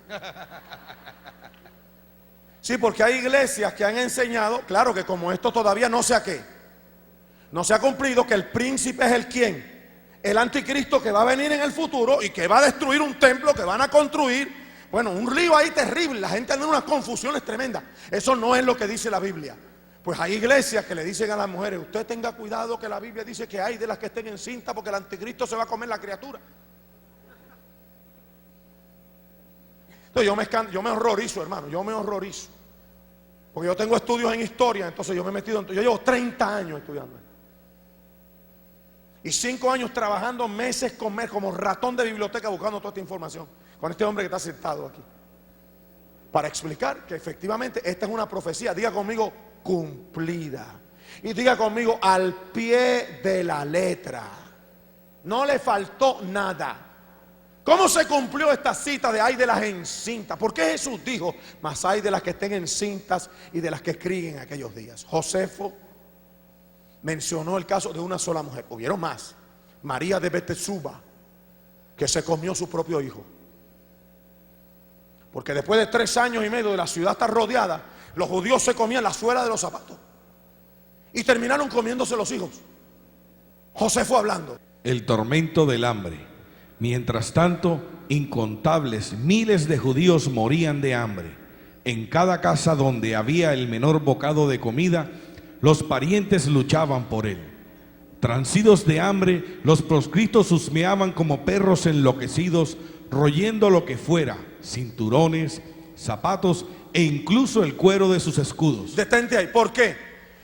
Sí, porque hay iglesias que han enseñado, claro, que como esto todavía no sé a qué, no se ha cumplido, que el príncipe es el quién, el anticristo que va a venir en el futuro y que va a destruir un templo que van a construir. Bueno, un lío ahí terrible, la gente anda en unas confusiones tremendas. Eso no es lo que dice la Biblia. Pues hay iglesias que le dicen a las mujeres, usted tenga cuidado que la Biblia dice que hay de las que estén encintas porque el anticristo se va a comer la criatura. Entonces yo me horrorizo, hermano, yo me horrorizo. Porque yo tengo estudios en historia, entonces yo me he metido, yo llevo 30 años estudiando esto. Y 5 años trabajando meses con mes como ratón de biblioteca buscando toda esta información. Con este hombre que está sentado aquí. Para explicar que efectivamente esta es una profecía, diga conmigo, cumplida. Y diga conmigo, al pie de la letra. No le faltó nada. ¿Cómo se cumplió esta cita de ay de las encintas? ¿Por qué Jesús dijo, mas hay de las que estén encintas y de las que críen en aquellos días? Josefo mencionó el caso de una sola mujer. Hubieron más. María de Betsuba, que se comió su propio hijo. Porque después de 3 años y medio de la ciudad estar rodeada, los judíos se comían la suela de los zapatos y terminaron comiéndose los hijos. José fue hablando. El tormento del hambre. Mientras tanto, incontables miles de judíos morían de hambre. En cada casa donde había el menor bocado de comida, los parientes luchaban por él. Transidos de hambre, los proscritos husmeaban como perros enloquecidos, royendo lo que fuera, cinturones, zapatos e incluso el cuero de sus escudos. Detente ahí, ¿por qué?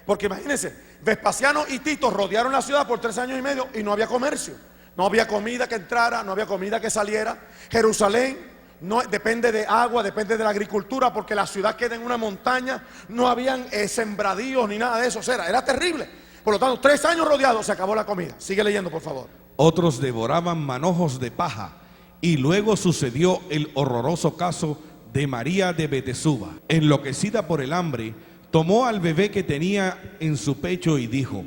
Porque imagínense, Vespasiano y Tito rodearon la ciudad por 3 años y medio y no había comercio, no había comida que entrara, no había comida que saliera. Jerusalén no depende de agua, depende de la agricultura, porque la ciudad queda en una montaña, no habían sembradíos ni nada de eso, o sea, era terrible. Por lo tanto, 3 años rodeados, se acabó la comida. Sigue leyendo, por favor. Otros devoraban manojos de paja. Y luego sucedió el horroroso caso de María de Betsuba. Enloquecida por el hambre, tomó al bebé que tenía en su pecho y dijo,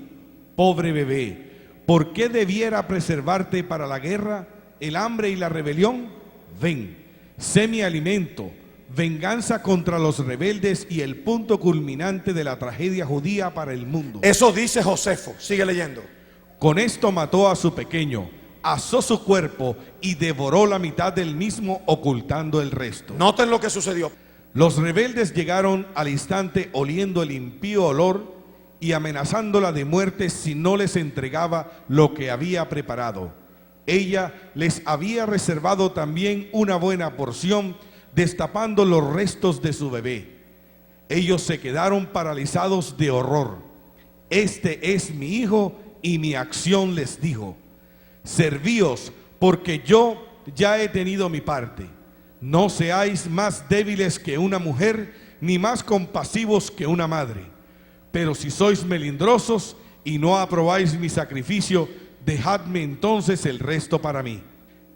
pobre bebé, ¿por qué debiera preservarte para la guerra, el hambre y la rebelión? Ven, sé mi alimento, venganza contra los rebeldes y el punto culminante de la tragedia judía para el mundo. Eso dice Josefo, sigue leyendo. Con esto mató a su pequeño, asó su cuerpo y devoró la mitad del mismo, ocultando el resto. Noten lo que sucedió. Los rebeldes llegaron al instante oliendo el impío olor y amenazándola de muerte si no les entregaba lo que había preparado. Ella les había reservado también una buena porción, destapando los restos de su bebé. Ellos se quedaron paralizados de horror. Este es mi hijo, y mi acción les dijo, servíos, porque yo ya he tenido mi parte. No seáis más débiles que una mujer, ni más compasivos que una madre. Pero si sois melindrosos y no aprobáis mi sacrificio, dejadme entonces el resto para mí.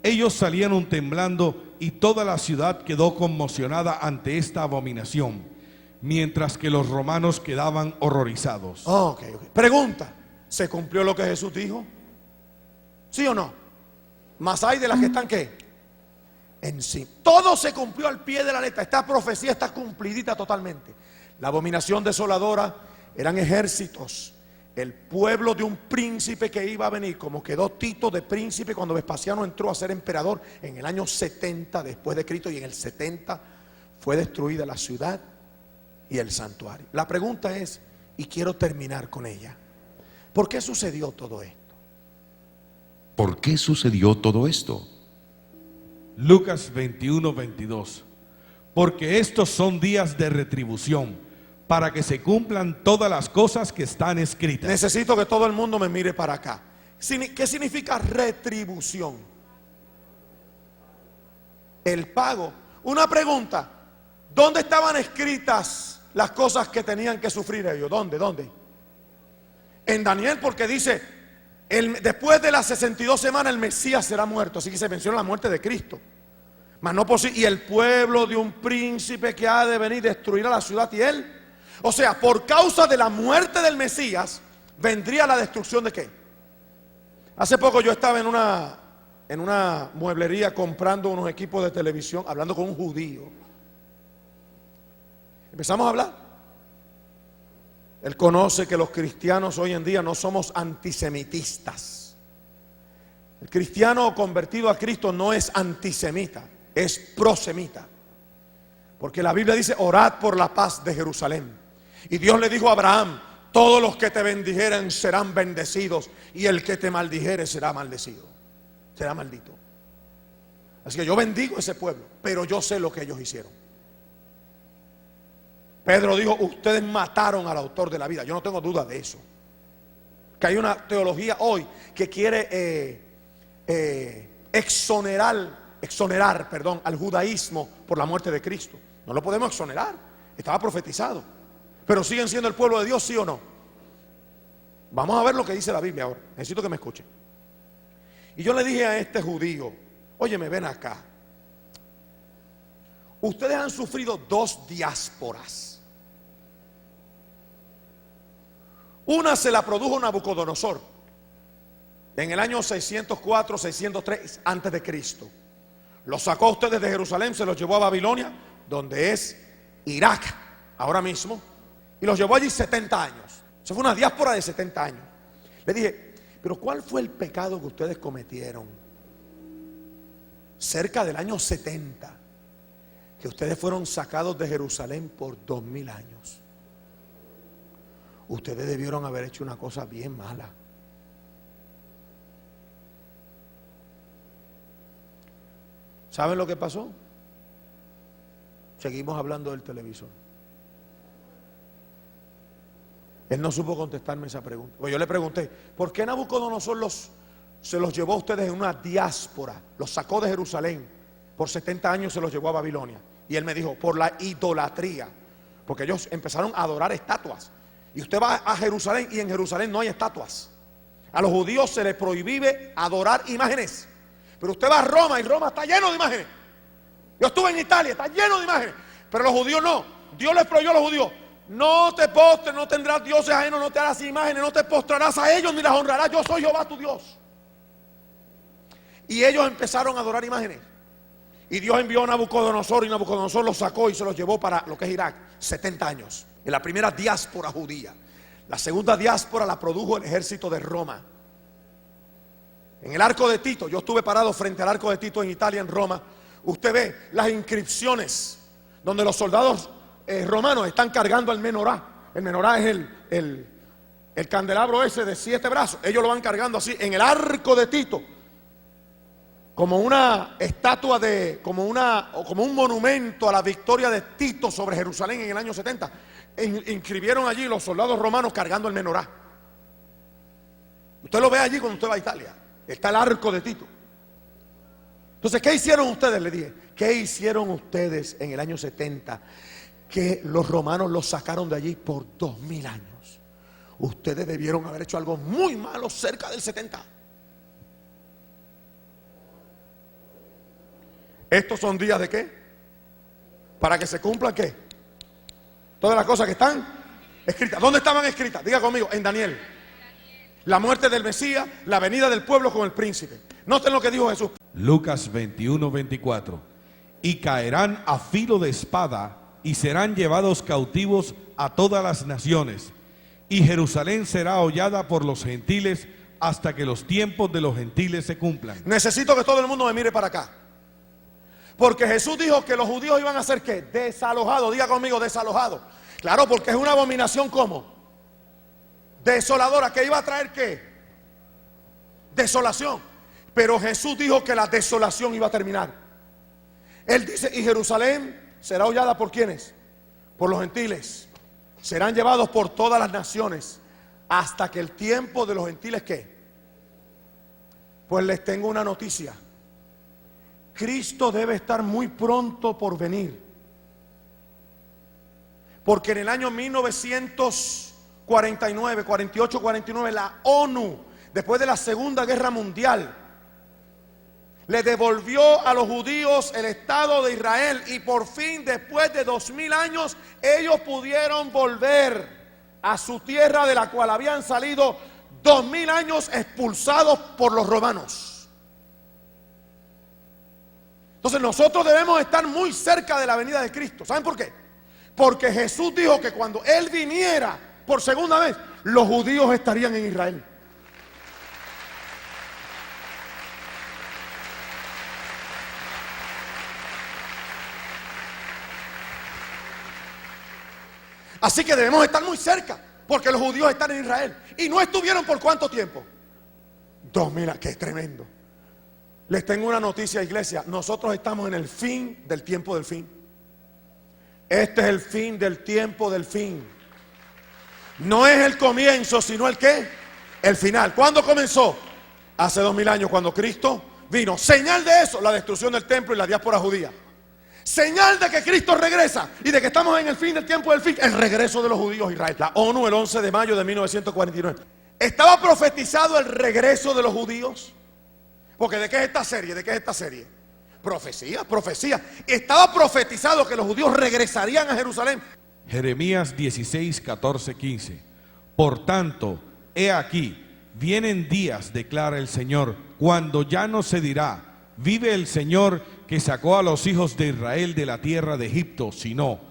Ellos salieron temblando y toda la ciudad quedó conmocionada ante esta abominación, mientras que los romanos quedaban horrorizados. Ok. Pregunta, ¿se cumplió lo que Jesús dijo? ¿Sí o no? Más hay de las que están ¿qué? En sí. Todo se cumplió al pie de la letra. Esta profecía está cumplidita totalmente. La abominación desoladora eran ejércitos. El pueblo de un príncipe que iba a venir, como quedó Tito de príncipe cuando Vespasiano entró a ser emperador en el año 70 después de Cristo, y en el 70 fue destruida la ciudad y el santuario. La pregunta es, y quiero terminar con ella, ¿por qué sucedió todo esto? ¿Por qué sucedió todo esto? Lucas 21:22. Porque estos son días de retribución, para que se cumplan todas las cosas que están escritas. Necesito que todo el mundo me mire para acá. ¿Qué significa retribución? El pago. Una pregunta: ¿dónde estaban escritas las cosas que tenían que sufrir ellos? ¿Dónde? En Daniel, porque dice, después de las 62 semanas el Mesías será muerto. Así que se menciona la muerte de Cristo. Mas no y el pueblo de un príncipe que ha de venir destruirá la ciudad y él. O sea, por causa de la muerte del Mesías vendría la destrucción de ¿qué? Hace poco yo estaba en una mueblería comprando unos equipos de televisión, hablando con un judío. Empezamos a hablar. Él conoce que los cristianos hoy en día no somos antisemitistas. El cristiano convertido a Cristo no es antisemita, es prosemita. Porque la Biblia dice, orad por la paz de Jerusalén. Y Dios le dijo a Abraham, todos los que te bendijeren serán bendecidos, y el que te maldijere será maldecido, será maldito. Así que yo bendigo a ese pueblo, pero yo sé lo que ellos hicieron. Pedro dijo, ustedes mataron al autor de la vida. Yo no tengo duda de eso. Que hay una teología hoy que quiere exonerar al judaísmo por la muerte de Cristo. No lo podemos exonerar, estaba profetizado. Pero siguen siendo el pueblo de Dios, ¿sí o no? Vamos a ver lo que dice la Biblia ahora. Necesito que me escuchen. Y yo le dije a este judío, óyeme, ven acá. Ustedes han sufrido dos diásporas. Una se la produjo Nabucodonosor en el año 604, 603 antes de Cristo. Los sacó a ustedes de Jerusalén, se los llevó a Babilonia, donde es Irak ahora mismo, y los llevó allí 70 años. Eso fue una diáspora de 70 años. Le dije, pero ¿cuál fue el pecado que ustedes cometieron cerca del año 70? Que ustedes fueron sacados de Jerusalén por 2000 años. Ustedes debieron haber hecho una cosa bien mala. ¿Saben lo que pasó? Seguimos hablando del televisor. Él no supo contestarme esa pregunta. Pues yo le pregunté, ¿por qué Nabucodonosor se los llevó a ustedes en una diáspora? Los sacó de Jerusalén. Por 70 años se los llevó a Babilonia. Y él me dijo, por la idolatría. Porque ellos empezaron a adorar estatuas. Y usted va a Jerusalén y en Jerusalén no hay estatuas. A los judíos se les prohíbe adorar imágenes. Pero usted va a Roma y Roma está lleno de imágenes. Yo estuve en Italia, está lleno de imágenes. Pero los judíos no. Dios les prohibió a los judíos. No te postres, no tendrás dioses ajenos, no te harás imágenes, no te postrarás a ellos ni las honrarás. Yo soy Jehová tu Dios. Y ellos empezaron a adorar imágenes. Y Dios envió a Nabucodonosor y Nabucodonosor los sacó y se los llevó para lo que es Irak, 70 años. En la primera diáspora judía. La segunda diáspora la produjo el ejército de Roma. En el arco de Tito, yo estuve parado frente al arco de Tito en Italia, en Roma. Usted ve las inscripciones donde los soldados romanos están cargando el menorá. El menorá es el candelabro ese de 7 brazos. Ellos lo van cargando así en el arco de Tito, como una estatua como un monumento a la victoria de Tito sobre Jerusalén en el año 70. Inscribieron allí los soldados romanos cargando el menorá. Usted lo ve allí cuando usted va a Italia. Está el arco de Tito. Entonces, ¿qué hicieron ustedes? Le dije, ¿qué hicieron ustedes en el año 70? Que los romanos los sacaron de allí por 2000 años. Ustedes debieron haber hecho algo muy malo cerca del 70. ¿Estos son días de qué? Para que se cumplan ¿qué? Todas las cosas que están escritas. ¿Dónde estaban escritas? Diga conmigo, en Daniel. La muerte del Mesías, la venida del pueblo con el príncipe. Noten lo que dijo Jesús. Lucas 21:24. Y caerán a filo de espada y serán llevados cautivos a todas las naciones. Y Jerusalén será hollada por los gentiles hasta que los tiempos de los gentiles se cumplan. Necesito que todo el mundo me mire para acá. Porque Jesús dijo que los judíos iban a ser ¿qué? Desalojados. Diga conmigo, desalojados. Claro, porque es una abominación ¿cómo? Desoladora, que iba a traer ¿qué? Desolación. Pero Jesús dijo que la desolación iba a terminar. Él dice, y Jerusalén será hollada ¿por quiénes? Por los gentiles. Serán llevados por todas las naciones hasta que el tiempo de los gentiles ¿qué? Pues les tengo una noticia. Cristo debe estar muy pronto por venir. Porque en el año 1949, 48, 49, la ONU, después de la Segunda Guerra Mundial, le devolvió a los judíos el Estado de Israel. Y por fin, después de 2000 años, ellos pudieron volver a su tierra de la cual habían salido 2000 años expulsados por los romanos. Entonces nosotros debemos estar muy cerca de la venida de Cristo. ¿Saben por qué? Porque Jesús dijo que cuando Él viniera por segunda vez, los judíos estarían en Israel. Así que debemos estar muy cerca, porque los judíos están en Israel. Y no estuvieron por ¿cuánto tiempo? 2000 años. ¡Qué tremendo! Les tengo una noticia, iglesia. Nosotros estamos en el fin del tiempo del fin. Este es el fin del tiempo del fin. No es el comienzo, sino el ¿qué? El final. ¿Cuándo comenzó? Hace 2000 años, cuando Cristo vino. Señal de eso, la destrucción del templo y la diáspora judía. Señal de que Cristo regresa y de que estamos en el fin del tiempo del fin, el regreso de los judíos a Israel. La ONU el 11 de mayo de 1949. ¿Estaba profetizado el regreso de los judíos? Porque ¿de qué es esta serie? ¿De qué es esta serie? Profecía, profecía. Estaba profetizado que los judíos regresarían a Jerusalén. Jeremías 16, 14, 15. Por tanto, he aquí, vienen días, declara el Señor, cuando ya no se dirá, vive el Señor que sacó a los hijos de Israel de la tierra de Egipto, sino,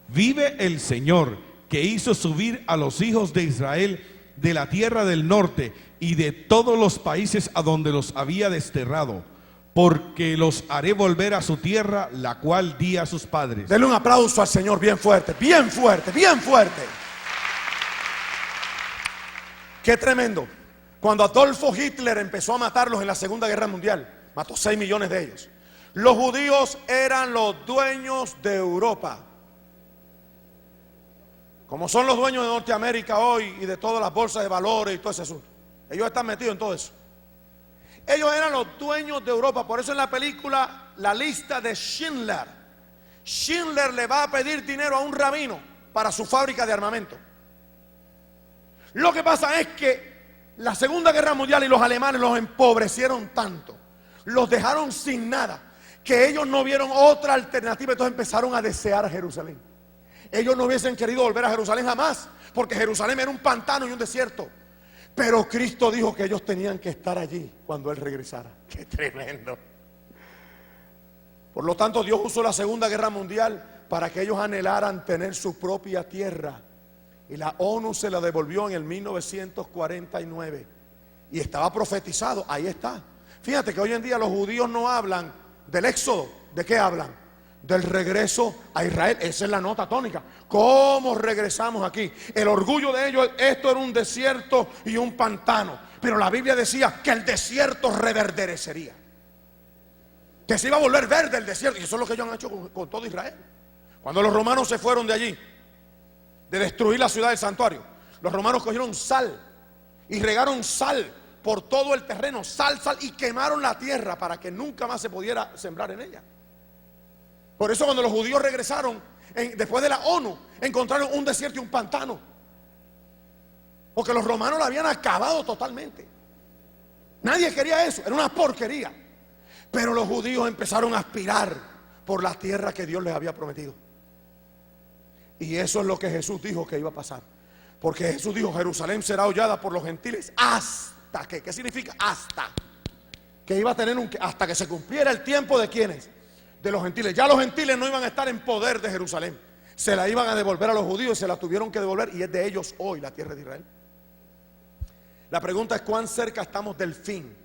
vive el Señor que hizo subir a los hijos de Israel de la tierra del norte y de todos los países a donde los había desterrado, porque los haré volver a su tierra, la cual di a sus padres. Denle un aplauso al Señor bien fuerte, bien fuerte, bien fuerte. Qué tremendo. Cuando Adolfo Hitler empezó a matarlos en la Segunda Guerra Mundial, mató 6 millones de ellos. Los judíos eran los dueños de Europa, como son los dueños de Norteamérica hoy y de todas las bolsas de valores y todo ese asunto. Ellos están metidos en todo eso. Ellos eran los dueños de Europa. Por eso en la película La lista de Schindler, Schindler le va a pedir dinero a un rabino para su fábrica de armamento. Lo que pasa es que la Segunda Guerra Mundial y los alemanes los empobrecieron tanto, los dejaron sin nada, que ellos no vieron otra alternativa. Entonces empezaron a desear a Jerusalén. Ellos no hubiesen querido volver a Jerusalén jamás, porque Jerusalén era un pantano y un desierto. Pero Cristo dijo que ellos tenían que estar allí cuando Él regresara. ¡Qué tremendo! Por lo tanto, Dios usó la Segunda Guerra Mundial para que ellos anhelaran tener su propia tierra. Y la ONU se la devolvió en el 1949. Y estaba profetizado, ahí está. Fíjate que hoy en día los judíos no hablan del éxodo. ¿De qué hablan? Del regreso a Israel. Esa es la nota tónica. ¿Cómo regresamos aquí? El orgullo de ellos, esto era un desierto y un pantano, pero la Biblia decía que el desierto reverdecería, que se iba a volver verde el desierto. Y eso es lo que ellos han hecho con todo Israel. Cuando los romanos se fueron de allí, de destruir la ciudad del santuario, los romanos cogieron sal y regaron sal por todo el terreno, sal, y quemaron la tierra para que nunca más se pudiera sembrar en ella. Por eso cuando los judíos regresaron, después de la ONU, encontraron un desierto y un pantano, porque los romanos la habían acabado totalmente. Nadie quería eso, era una porquería. Pero los judíos empezaron a aspirar por la tierra que Dios les había prometido. Y eso es lo que Jesús dijo que iba a pasar. Porque Jesús dijo, Jerusalén será hollada por los gentiles hasta que, ¿qué significa? Hasta que iba a tener hasta que se cumpliera el tiempo de ¿quiénes? De los gentiles. Ya los gentiles no iban a estar en poder de Jerusalén, se la iban a devolver a los judíos, se la tuvieron que devolver, y es de ellos hoy la tierra de Israel. La pregunta es, ¿cuán cerca estamos del fin?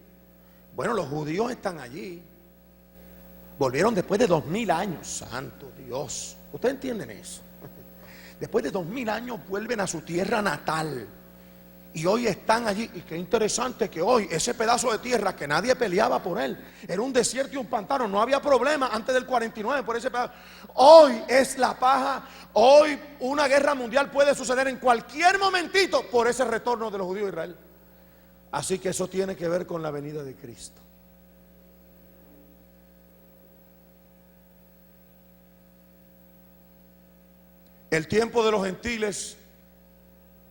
Bueno, los judíos están allí, volvieron después de 2000 años. Santo Dios, ¿ustedes entienden eso? Después de 2000 años vuelven a su tierra natal y hoy están allí. Y qué interesante que hoy ese pedazo de tierra que nadie peleaba por él, era un desierto y un pantano, no había problema antes del 49 por ese pedazo. Hoy es la paja. Hoy una guerra mundial puede suceder en cualquier momentito por ese retorno de los judíos a Israel. Así que eso tiene que ver con la venida de Cristo. El tiempo de los gentiles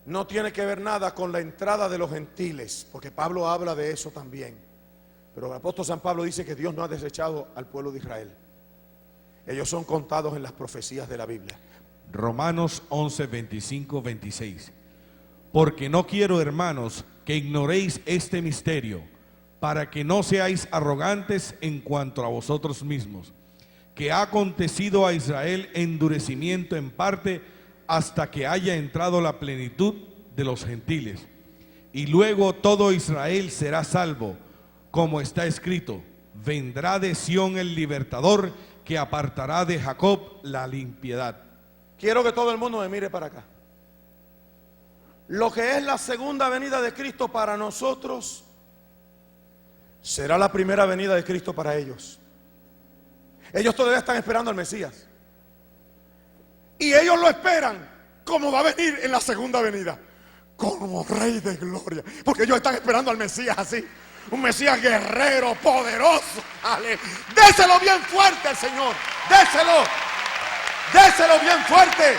no tiene que ver nada con la entrada de los gentiles, porque Pablo habla de eso también. Pero el apóstol San Pablo dice que Dios no ha desechado al pueblo de Israel. Ellos son contados en las profecías de la Biblia. Romanos 11, 25, 26. Porque no quiero, hermanos, que ignoréis este misterio, para que no seáis arrogantes en cuanto a vosotros mismos, que ha acontecido a Israel endurecimiento en parte hasta que haya entrado la plenitud de los gentiles. Y luego todo Israel será salvo, como está escrito: vendrá de Sión el libertador, que apartará de Jacob la impiedad. Quiero que todo el mundo me mire para acá. Lo que es la segunda venida de Cristo para nosotros será la primera venida de Cristo para ellos. Ellos todavía están esperando al Mesías. Y ellos lo esperan como va a venir en la segunda venida, como Rey de Gloria. Porque ellos están esperando al Mesías así. Un Mesías guerrero, poderoso. ¡Ale! Déselo bien fuerte al Señor. Déselo. Déselo bien fuerte.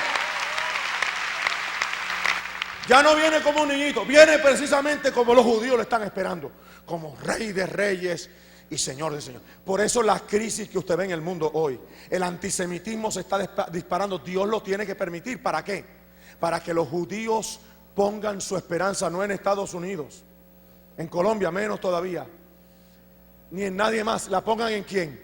Ya no viene como un niñito. Viene precisamente como los judíos lo están esperando. Como Rey de Reyes y Señor de Señor. Por eso la crisis que usted ve en el mundo hoy, el antisemitismo se está disparando. Dios lo tiene que permitir. ¿Para qué? Para que los judíos pongan su esperanza no en Estados Unidos, en Colombia menos todavía, ni en nadie más. La pongan en ¿quién?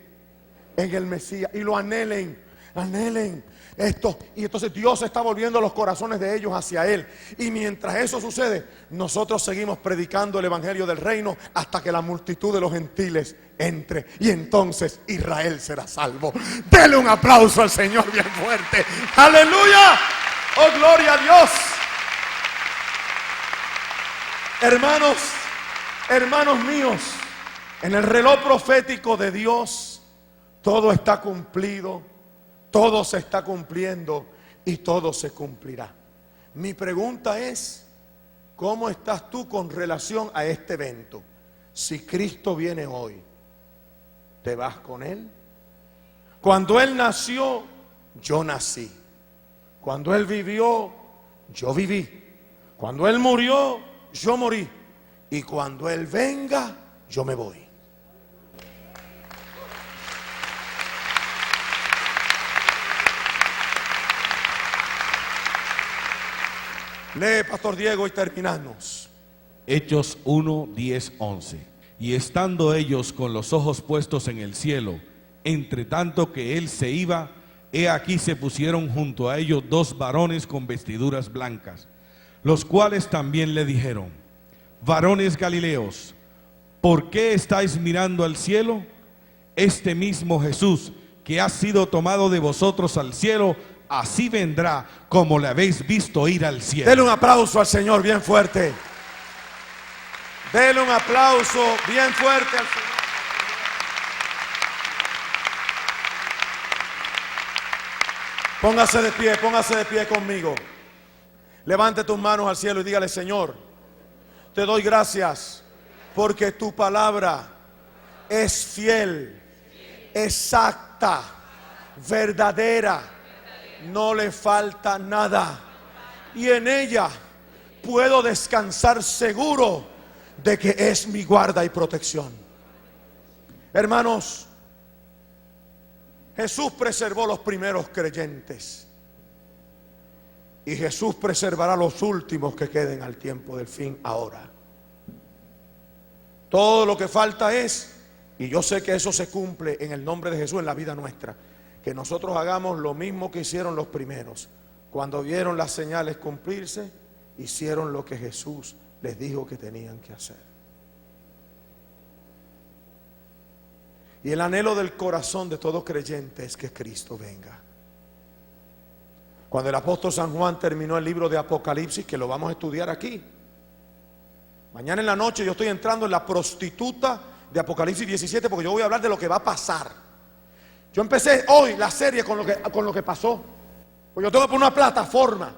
En el Mesías. Y lo anhelen, anhelen esto. Y entonces Dios está volviendo los corazones de ellos hacia Él. Y mientras eso sucede, nosotros seguimos predicando el evangelio del reino hasta que la multitud de los gentiles entre. Y entonces Israel será salvo. Dele un aplauso al Señor bien fuerte. ¡Aleluya! ¡Oh, gloria a Dios! Hermanos, hermanos míos, en el reloj profético de Dios todo está cumplido. Todo se está cumpliendo y todo se cumplirá. Mi pregunta es, ¿cómo estás tú con relación a este evento? Si Cristo viene hoy, ¿te vas con Él? Cuando Él nació, yo nací. Cuando Él vivió, yo viví. Cuando Él murió, yo morí. Y cuando Él venga, yo me voy. Lee, Pastor Diego, y terminamos. Hechos 1, 10, 11. Y estando ellos con los ojos puestos en el cielo, entre tanto que él se iba, he aquí se pusieron junto a ellos dos varones con vestiduras blancas, los cuales también le dijeron: varones galileos, ¿por qué estáis mirando al cielo? Este mismo Jesús que ha sido tomado de vosotros al cielo, así vendrá como le habéis visto ir al cielo. Dele un aplauso al Señor bien fuerte. Dele un aplauso bien fuerte al Señor. Póngase de pie conmigo. Levante tus manos al cielo y dígale: Señor, te doy gracias porque tu palabra es fiel, exacta, verdadera. No le falta nada. Y en ella puedo descansar seguro de que es mi guarda y protección. Hermanos, Jesús preservó los primeros creyentes. Y Jesús preservará los últimos que queden al tiempo del fin ahora. Todo lo que falta es, y yo sé que eso se cumple en el nombre de Jesús en la vida nuestra, que nosotros hagamos lo mismo que hicieron los primeros. Cuando vieron las señales cumplirse, hicieron lo que Jesús les dijo que tenían que hacer. Y el anhelo del corazón de todo creyente es que Cristo venga. Cuando el apóstol San Juan terminó el libro de Apocalipsis, que lo vamos a estudiar aquí, mañana en la noche yo estoy entrando en la prostituta de Apocalipsis 17, porque yo voy a hablar de lo que va a pasar. Yo empecé hoy la serie con lo que pasó. Pues yo tengo que poner una plataforma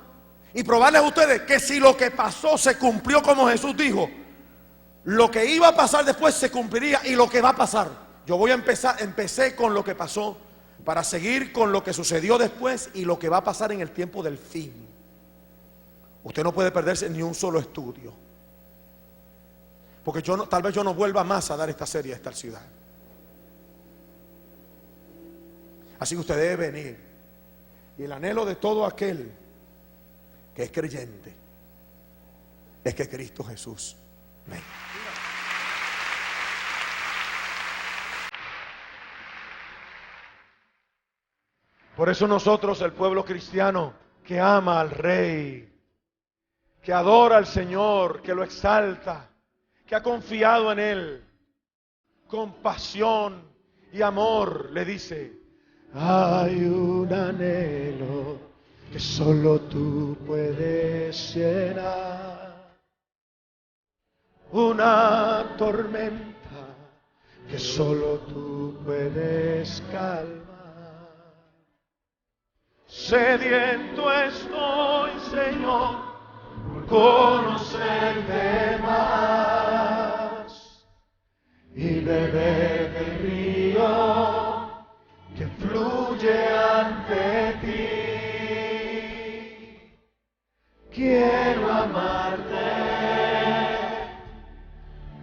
y probarles a ustedes que si lo que pasó se cumplió como Jesús dijo, lo que iba a pasar después se cumpliría y lo que va a pasar. Yo voy a empecé con lo que pasó para seguir con lo que sucedió después y lo que va a pasar en el tiempo del fin. Usted no puede perderse ni un solo estudio, porque tal vez yo no vuelva más a dar esta serie a esta ciudad. Así que usted debe venir. Y el anhelo de todo aquel que es creyente es que Cristo Jesús venga. Por eso nosotros, el pueblo cristiano que ama al Rey, que adora al Señor, que lo exalta, que ha confiado en Él, con pasión y amor, le dice: hay un anhelo que solo tú puedes llenar, una tormenta que solo tú puedes calmar. Sediento estoy, Señor, por conocerte más y beber del río que fluye ante ti. Quiero amarte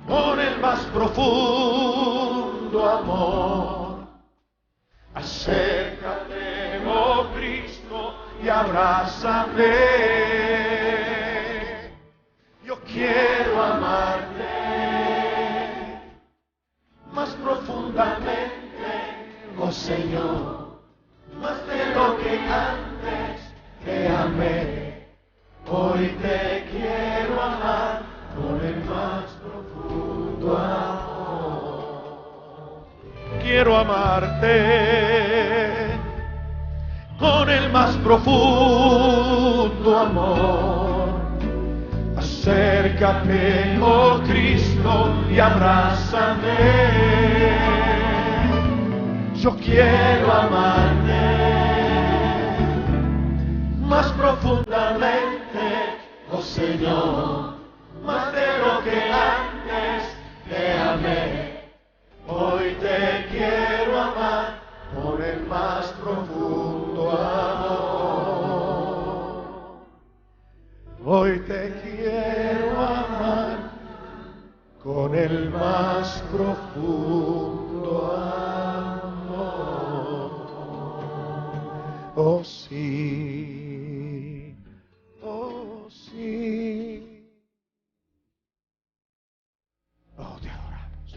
con el más profundo amor. Acércate, oh Cristo, y abrázame. Yo quiero amarte más profundamente, oh Señor, más de lo que antes te amé. Hoy te quiero amar con el más profundo amor. Quiero amarte con el más profundo amor. Acércate, oh Cristo, y abrázame. Yo quiero amarte más profundamente, oh Señor, más de lo que antes te amé. Hoy te quiero amar con el más profundo amor. Hoy te quiero amar con el más profundo amor. Oh sí, oh sí. Oh, te adoramos.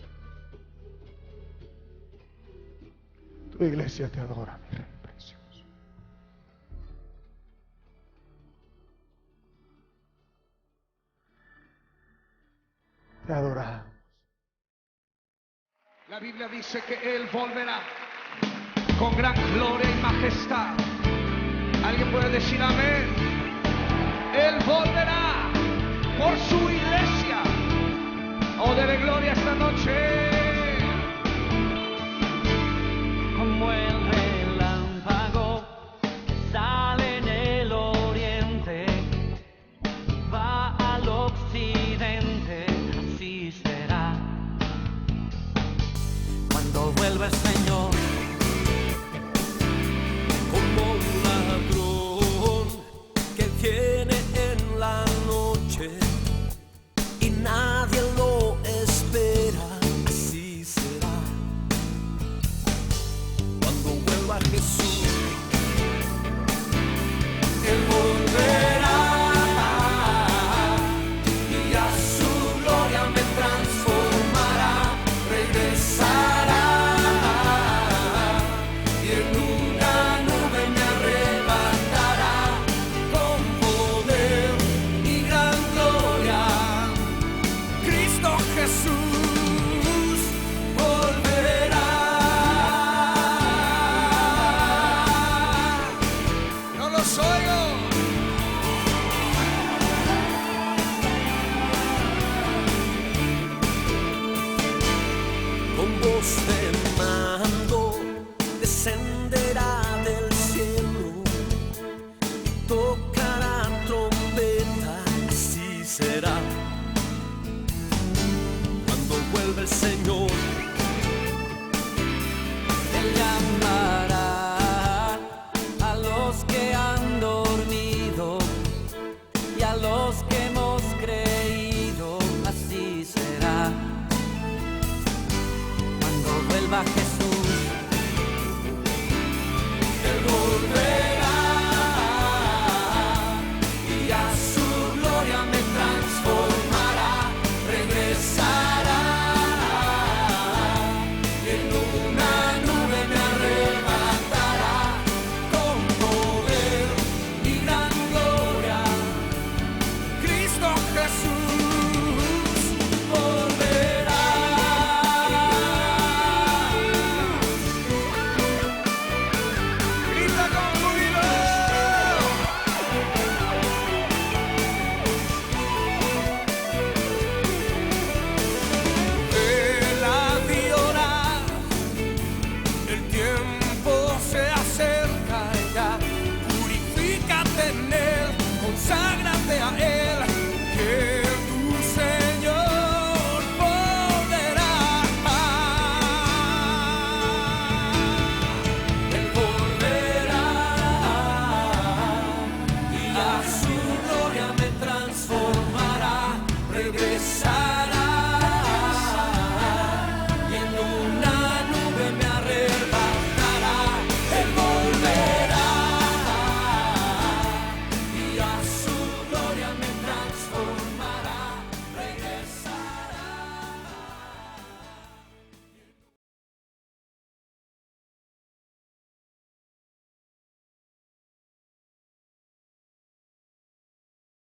Tu iglesia te adora, mi Rey precioso. Te adoramos. La Biblia dice que Él volverá con gran gloria y majestad. ¿Alguien puede decir amén? Él volverá por su iglesia. Oh, dele gloria esta noche. Como el relámpago que sale en el oriente y va al occidente, así será. Cuando vuelva el Señor, como un ladrón que viene en la noche y nadie lo espera, así será. Cuando vuelva Jesús,